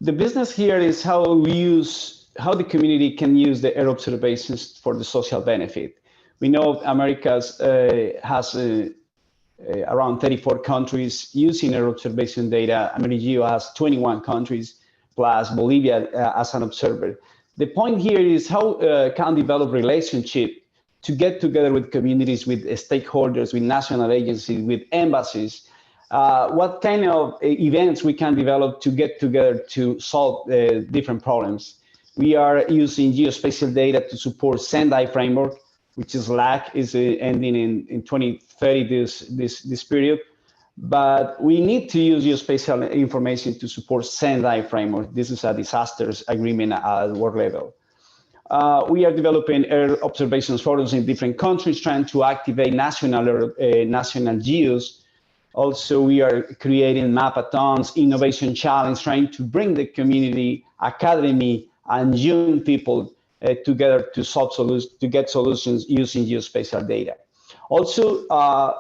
the business here is how the community can use the air observations for the social benefit. We know Americas has around 34 countries using air observation data. AmeriGeo has 21 countries plus Bolivia as an observer. The point here is how can develop relationship to get together with communities, with stakeholders, with national agencies, with embassies. What kind of events we can develop to get together to solve different problems. We are using geospatial data to support Sendai framework, which is LAC, is ending in 2030 this period. But we need to use geospatial information to support Sendai framework. This is a disasters agreement at world level. We are developing air observations forums in different countries, trying to activate national geos. Also, we are creating mapathons, innovation challenge, trying to bring the community, academy, and young people together to solve solutions, to get solutions using geospatial data. Also,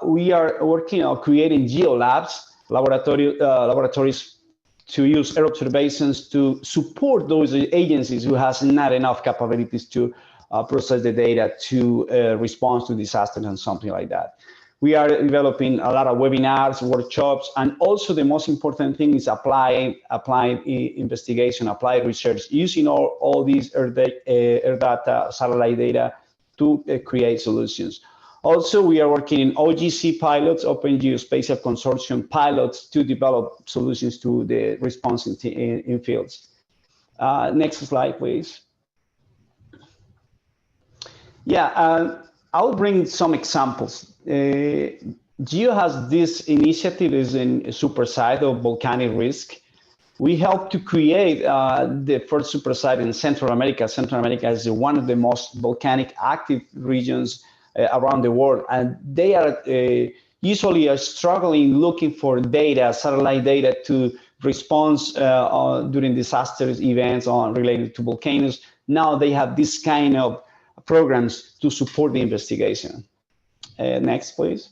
we are working on creating geolabs, laboratories to use air observations to support those agencies who has not enough capabilities to process the data to respond to disasters and something like that. We are developing a lot of webinars, workshops, and also the most important thing is applied investigation, applied research, using all these Earth data, satellite data to create solutions. Also, we are working in OGC pilots, Open Geospatial Consortium pilots, to develop solutions to the response in fields. Next slide, please. Yeah, I'll bring some examples. GEO has this initiative is in supersite of volcanic risk. We helped to create the first supersite in Central America. Central America is one of the most volcanic active regions around the world, and they are usually are struggling looking for data, satellite data, to respond during disasters events related to volcanoes. Now they have this kind of programs to support the investigation. Next, please.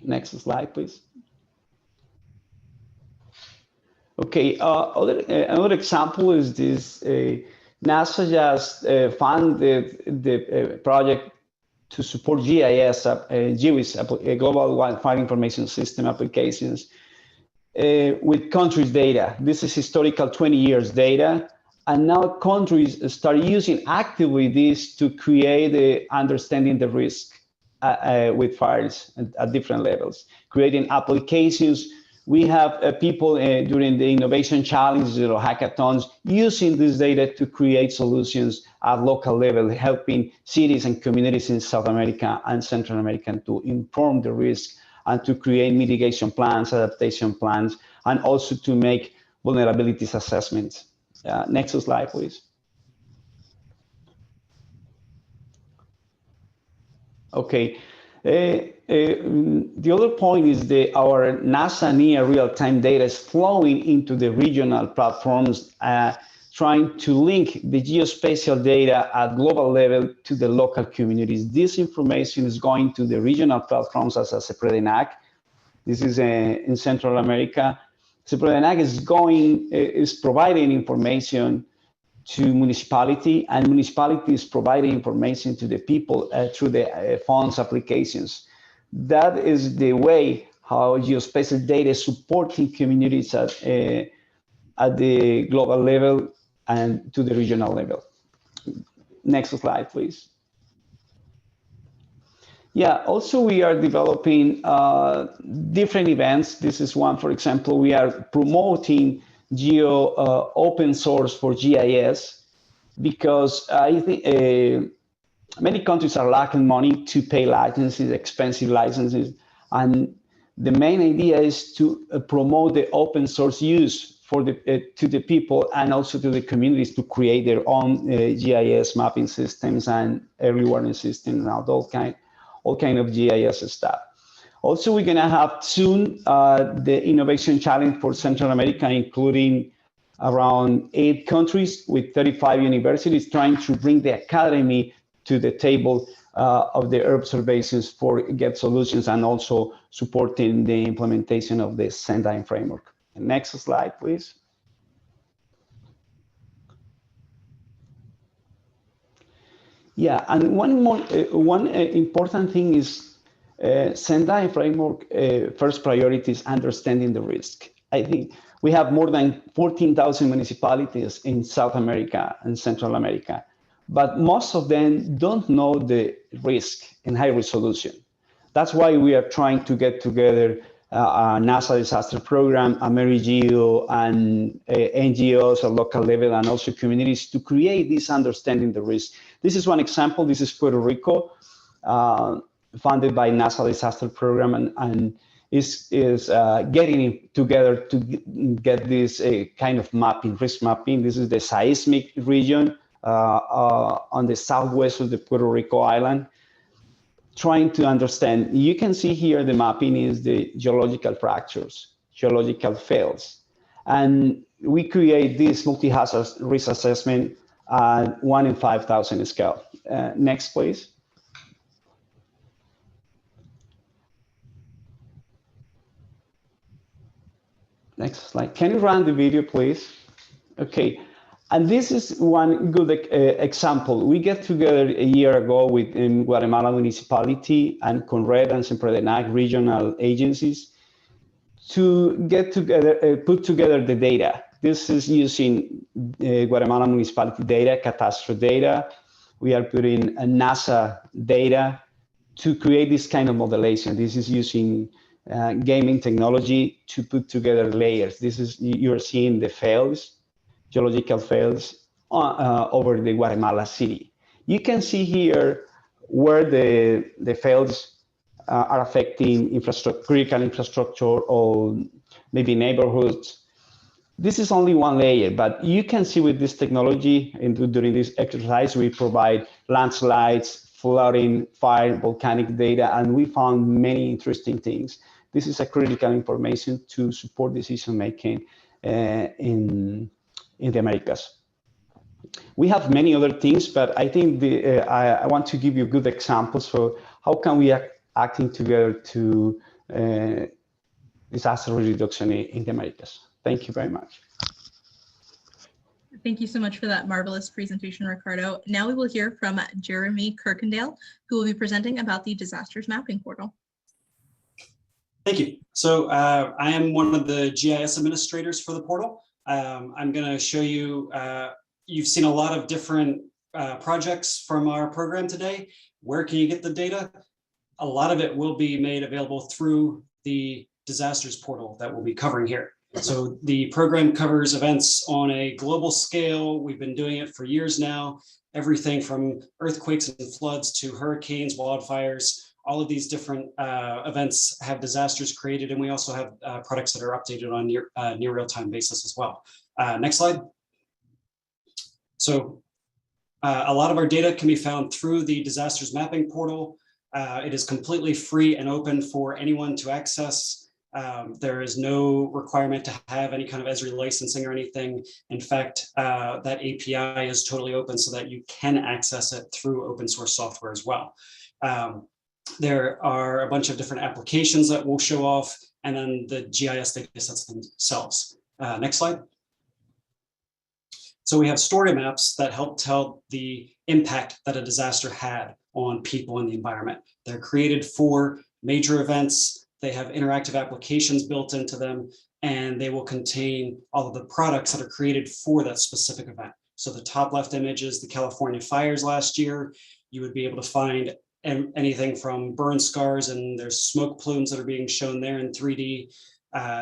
Next slide, please. Okay, another example is this. NASA just funded the project to support GIS, GWIS, Global Wildfire Information System applications with countries' data. This is historical 20 years data. And now countries start using actively this to create understanding the risk with fires at different levels, creating applications. We have people during the innovation challenges or hackathons using this data to create solutions at local level, helping cities and communities in South America and Central America to inform the risk and to create mitigation plans, adaptation plans, and also to make vulnerabilities assessments. Next slide, please. Okay. The other point is that our NASA near real-time data is flowing into the regional platforms, trying to link the geospatial data at global level to the local communities. This information is going to the regional platforms as a CEPREDENAC. This is in Central America. CEPREDENAC is providing information to municipality, and municipality is providing information to the people through the funds applications. That is the way how geospatial data is supporting communities at the global level and to the regional level. Next slide, please. Yeah, also we are developing different events. This is one, for example, we are promoting GEO open source for GIS because I think many countries are lacking money to pay licenses, expensive licenses. And the main idea is to promote the open source use for to the people and also to the communities to create their own GIS mapping systems and early warning systems and all kind of GIS stuff. Also, we're gonna have soon the Innovation Challenge for Central America, including around 8 countries with 35 universities trying to bring the academy to the table of the Earth observations for get solutions and also supporting the implementation of the Sendai framework. Next slide, please. Yeah, and one important thing is Sendai framework, first priority is understanding the risk. I think we have more than 14,000 municipalities in South America and Central America, but most of them don't know the risk in high resolution. That's why we are trying to get together a NASA disaster program, AmeriGeo, and NGOs at local level, and also communities to create this understanding the risk. This is one example. This is Puerto Rico, funded by NASA disaster program, and is getting together to get this kind of mapping, risk mapping. This is the seismic region on the southwest of the Puerto Rico island, trying to understand. You can see here the mapping is the geological fractures, geological fails. And we create this multi-hazard risk assessment 1 in 5,000 scale. Next, please. Next slide. Can you run the video, please? Okay. And this is one good example. We get together a year ago with Guatemala municipality and CONRED and SEMPREDENAC regional agencies to get together, put together the data. This is using Guatemala municipality data, catastro data. We are putting NASA data to create this kind of modulation. This is using gaming technology to put together layers. This is, you're seeing the fails, geological fails over the Guatemala city. You can see here where the fails are affecting infrastructure, critical infrastructure, or maybe neighborhoods. This is only one layer, but you can see with this technology, and during this exercise, we provide landslides, flooding, fire, volcanic data, and we found many interesting things. This is a critical information to support decision-making in the Americas. We have many other things, but I think I want to give you good examples for how can we acting together to disaster reduction in the Americas. Thank you very much. Thank you so much for that marvelous presentation, Ricardo. Now we will hear from Jeremy Kirkendale, who will be presenting about the Disasters Mapping Portal. Thank you. So I am one of the GIS administrators for the portal. I'm going to show you, you've seen a lot of different projects from our program today. Where can you get the data? A lot of it will be made available through the disasters portal that we'll be covering here. So the program covers events on a global scale. We've been doing it for years now. Everything from earthquakes and floods to hurricanes, wildfires, all of these different events have disasters created, and we also have products that are updated on near real-time basis as well. Next slide. So a lot of our data can be found through the disasters mapping portal. It is completely free and open for anyone to access. There is no requirement to have any kind of Esri licensing or anything. In fact, that API is totally open so that you can access it through open source software as well. There are a bunch of different applications that we'll show off, and then the GIS data sets themselves. Next slide. So we have story maps that help tell the impact that a disaster had on people and the environment. They're created for major events. They have interactive applications built into them, and they will contain all of the products that are created for that specific event. So the top left image is the California fires last year. You would be able to find anything from burn scars, and there's smoke plumes that are being shown there in 3D,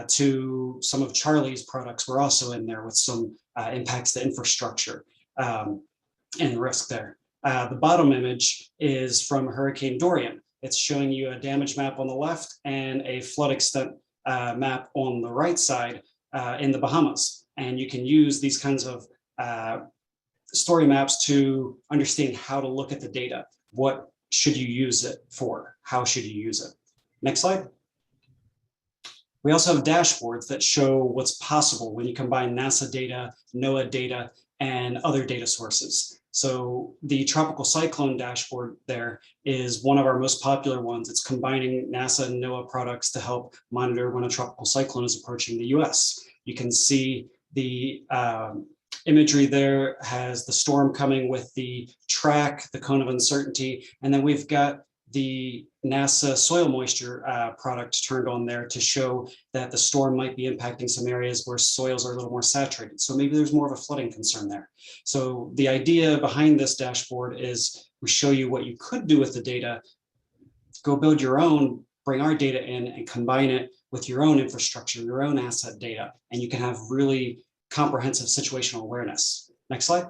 to some of Charlie's products were also in there with some impacts to infrastructure and risk there. The bottom image is from Hurricane Dorian. It's showing you a damage map on the left and a flood extent map on the right side in the Bahamas. And you can use these kinds of story maps to understand how to look at the data. What should you use it for? How should you use it? Next slide. We also have dashboards that show what's possible when you combine NASA data, NOAA data, and other data sources. So the tropical cyclone dashboard there is one of our most popular ones. It's combining NASA and NOAA products to help monitor when a tropical cyclone is approaching the US. You can see the imagery there has the storm coming with the track, the cone of uncertainty, and then we've got the NASA soil moisture product turned on there to show that the storm might be impacting some areas where soils are a little more saturated. So maybe there's more of a flooding concern there. So the idea behind this dashboard is we show you what you could do with the data, go build your own, bring our data in and combine it with your own infrastructure, your own asset data, and you can have really comprehensive situational awareness. Next slide.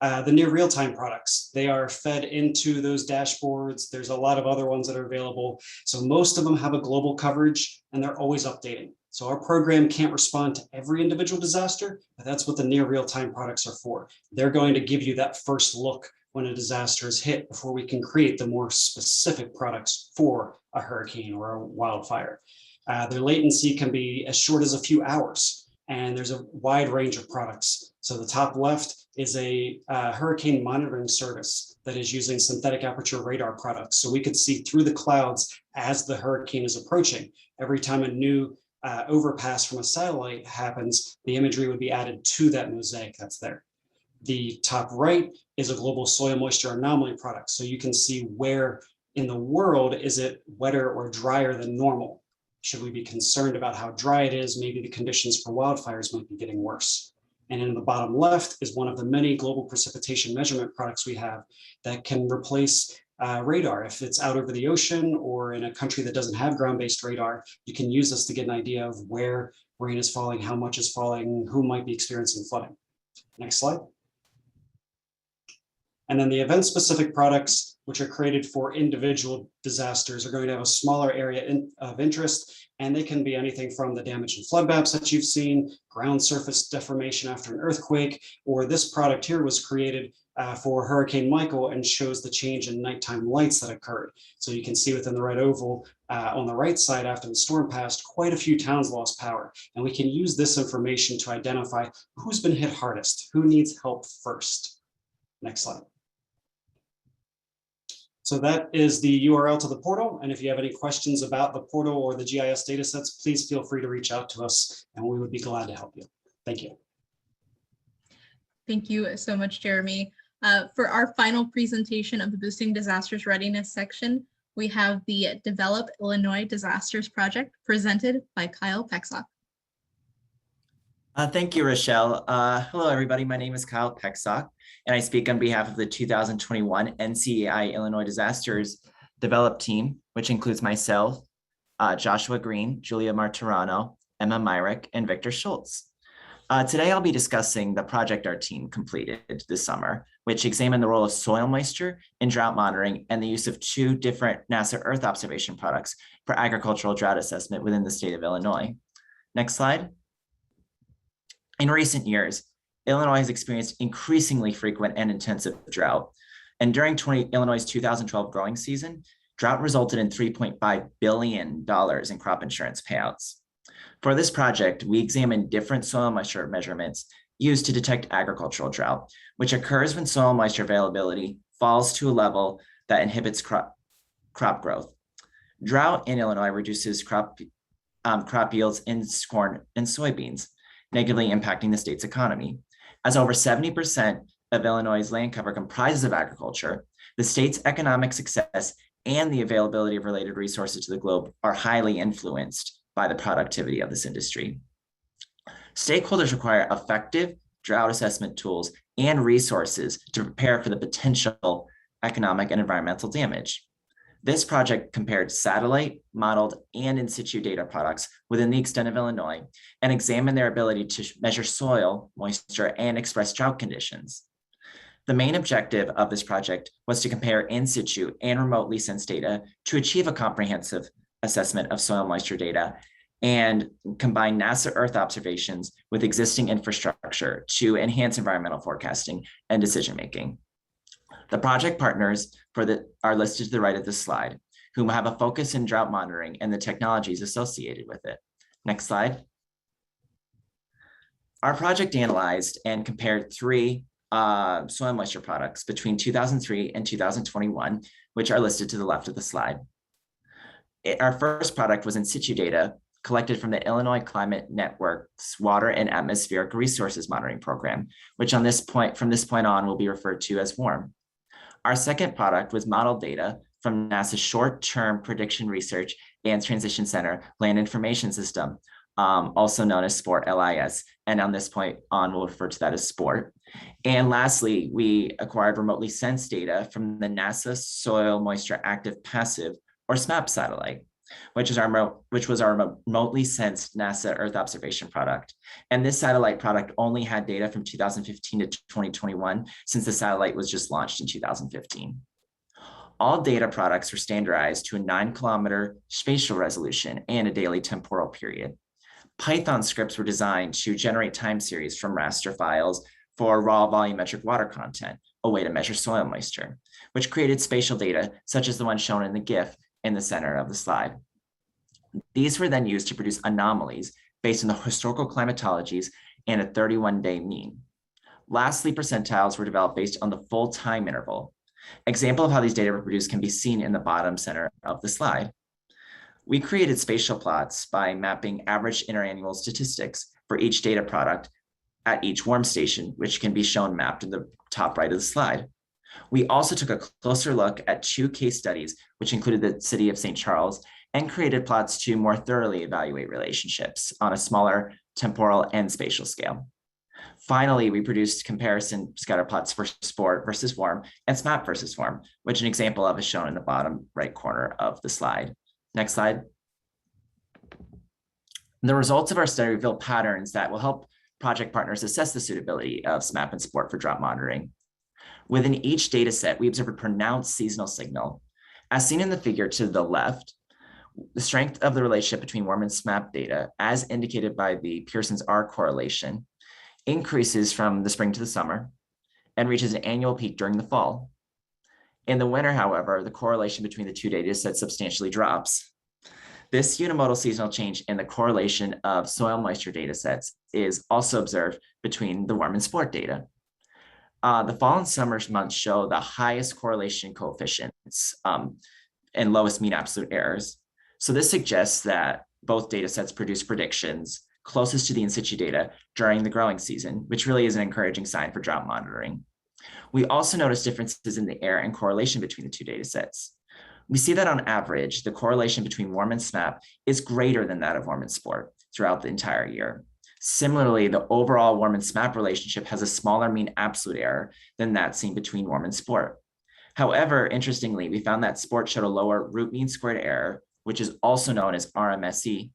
The near real-time products, they are fed into those dashboards. There's a lot of other ones that are available. So most of them have a global coverage and they're always updating. So our program can't respond to every individual disaster, but that's what the near real-time products are for. They're going to give you that first look when a disaster is hit before we can create the more specific products for a hurricane or a wildfire. Their latency can be as short as a few hours, and there's a wide range of products. So the top left is a hurricane monitoring service that is using synthetic aperture radar products. So we could see through the clouds as the hurricane is approaching. Every time a new overpass from a satellite happens, the imagery would be added to that mosaic that's there. The top right is a global soil moisture anomaly product. So you can see where in the world is it wetter or drier than normal. Should we be concerned about how dry it is? Maybe the conditions for wildfires might be getting worse. And in the bottom left is one of the many global precipitation measurement products we have that can replace radar. If it's out over the ocean or in a country that doesn't have ground-based radar, you can use this to get an idea of where rain is falling, how much is falling, who might be experiencing flooding. Next slide. And then the event-specific products, which are created for individual disasters, are going to have a smaller area of interest, and they can be anything from the damage and flood maps that you've seen, ground surface deformation after an earthquake, or this product here was created for Hurricane Michael and shows the change in nighttime lights that occurred. So you can see within the red oval on the right side after the storm passed, quite a few towns lost power. And we can use this information to identify who's been hit hardest, who needs help first. Next slide. So that is the URL to the portal. And if you have any questions about the portal or the GIS datasets, please feel free to reach out to us and we would be glad to help you. Thank you. Thank you so much, Jeremy. For our final presentation of the Boosting Disasters Readiness section, we have the Develop Illinois Disasters Project presented by Kyle Pexock. Thank you, Rochelle. Hello, everybody. My name is Kyle Pexock, and I speak on behalf of the 2021 NCEI Illinois Disasters Develop team, which includes myself, Joshua Green, Julia Martirano, Emma Myrick, and Victor Schultz. Today, I'll be discussing the project our team completed this summer, which examined the role of soil moisture in drought monitoring and the use of 2 different NASA Earth observation products for agricultural drought assessment within the state of Illinois. Next slide. In recent years, Illinois has experienced increasingly frequent and intensive drought. And during Illinois' 2012 growing season, drought resulted in $3.5 billion in crop insurance payouts. For this project, we examined different soil moisture measurements used to detect agricultural drought, which occurs when soil moisture availability falls to a level that inhibits crop growth. Drought in Illinois reduces crop yields in corn and soybeans, negatively impacting the state's economy. As over 70% of Illinois' land cover comprises of agriculture, the state's economic success and the availability of related resources to the globe are highly influenced by the productivity of this industry. Stakeholders require effective drought assessment tools and resources to prepare for the potential economic and environmental damage. This project compared satellite, modeled, and in situ data products within the extent of Illinois and examined their ability to measure soil moisture and express drought conditions. The main objective of this project was to compare in situ and remotely sensed data to achieve a comprehensive assessment of soil moisture data and combine NASA Earth observations with existing infrastructure to enhance environmental forecasting and decision-making. The project partners are listed to the right of this slide, whom have a focus in drought monitoring and the technologies associated with it. Next slide. Our project analyzed and compared 3 soil moisture products between 2003 and 2021, which are listed to the left of the slide. Our first product was in situ data collected from the Illinois Climate Network's Water and Atmospheric Resources Monitoring Program, which from this point on will be referred to as WARM. Our second product was modeled data from NASA's Short-Term Prediction Research and Transition Center Land Information System, also known as SPORT LIS, and on this point on, we'll refer to that as SPORT. And lastly, we acquired remotely sensed data from the NASA Soil Moisture Active Passive, or SMAP satellite, which was our remotely sensed NASA Earth observation product. And this satellite product only had data from 2015 to 2021, since the satellite was just launched in 2015. All data products were standardized to a 9-kilometer spatial resolution and a daily temporal period. Python scripts were designed to generate time series from raster files for raw volumetric water content, a way to measure soil moisture, which created spatial data such as the one shown in the GIF in the center of the slide. These were then used to produce anomalies based on the historical climatologies and a 31-day mean. Lastly, percentiles were developed based on the full time interval. Example of how these data were produced can be seen in the bottom center of the slide. We created spatial plots by mapping average interannual statistics for each data product at each warm station, which can be shown mapped in the top right of the slide. We also took a closer look at 2 case studies, which included the city of St. Charles, and created plots to more thoroughly evaluate relationships on a smaller temporal and spatial scale. Finally, we produced comparison scatter plots for sport versus warm and SMAP versus warm, which an example of is shown in the bottom right corner of the slide. Next slide. The results of our study reveal patterns that will help project partners assess the suitability of SMAP and sport for drought monitoring. Within each data set, we observe a pronounced seasonal signal. As seen in the figure to the left, the strength of the relationship between warm and SMAP data, as indicated by the Pearson's R correlation, increases from the spring to the summer and reaches an annual peak during the fall. In the winter, however, the correlation between the 2 data sets substantially drops. This unimodal seasonal change in the correlation of soil moisture data sets is also observed between the warm and sport data. The fall and summer months show the highest correlation coefficients and lowest mean absolute errors. So this suggests that both data sets produce predictions closest to the in situ data during the growing season, which really is an encouraging sign for drought monitoring. We also notice differences in the error and correlation between the 2 data sets. We see that on average, the correlation between warm and SMAP is greater than that of warm and sport throughout the entire year. Similarly, the overall warm and SMAP relationship has a smaller mean absolute error than that seen between warm and sport. However, interestingly, we found that sport showed a lower root mean squared error, which is also known as RMSE,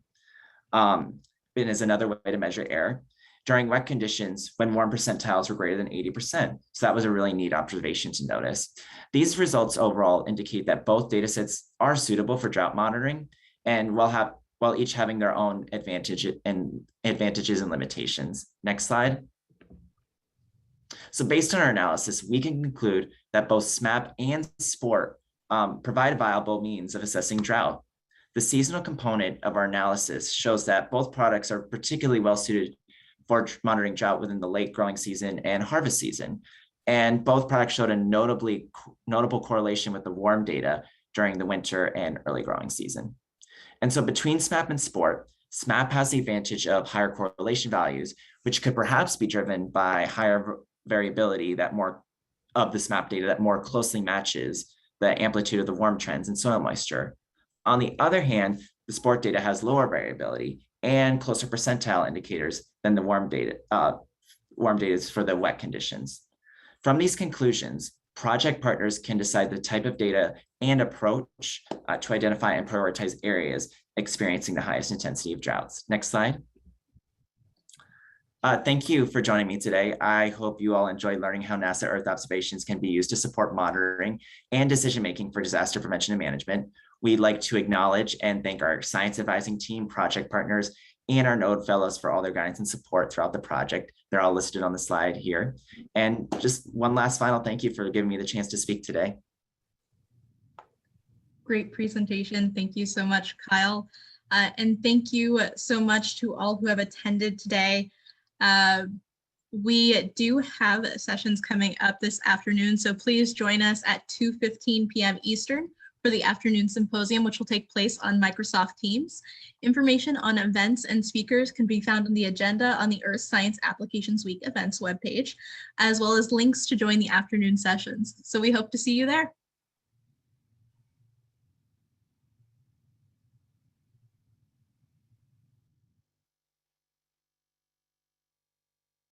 and is another way to measure error, during wet conditions when warm percentiles were greater than 80%. So that was a really neat observation to notice. These results overall indicate that both data sets are suitable for drought monitoring, and while each having their own advantages and limitations. Next slide. So based on our analysis, we can conclude that both SMAP and sport provide viable means of assessing drought. The seasonal component of our analysis shows that both products are particularly well suited for monitoring drought within the late growing season and harvest season. And both products showed a notable correlation with the warm data during the winter and early growing season. And so between SMAP and sport, SMAP has the advantage of higher correlation values, which could perhaps be driven by higher variability that more of the SMAP data that more closely matches the amplitude of the warm trends in soil moisture. On the other hand, the sport data has lower variability and closer percentile indicators than the warm data for the wet conditions. From these conclusions, project partners can decide the type of data and approach to identify and prioritize areas experiencing the highest intensity of droughts. Next slide. Thank you for joining me today. I hope you all enjoyed learning how NASA Earth observations can be used to support monitoring and decision-making for disaster prevention and management. We'd like to acknowledge and thank our science advising team, project partners, and our node fellows for all their guidance and support throughout the project. They're all listed on the slide here. And just one last final thank you for giving me the chance to speak today. Great presentation. Thank you so much, Kyle. And thank you so much to all who have attended today. We do have sessions coming up this afternoon, so please join us at 2:15 p.m. Eastern for the afternoon symposium, which will take place on Microsoft Teams. Information on events and speakers can be found in the agenda on the Earth Science Applications Week events webpage, as well as links to join the afternoon sessions. So we hope to see you there.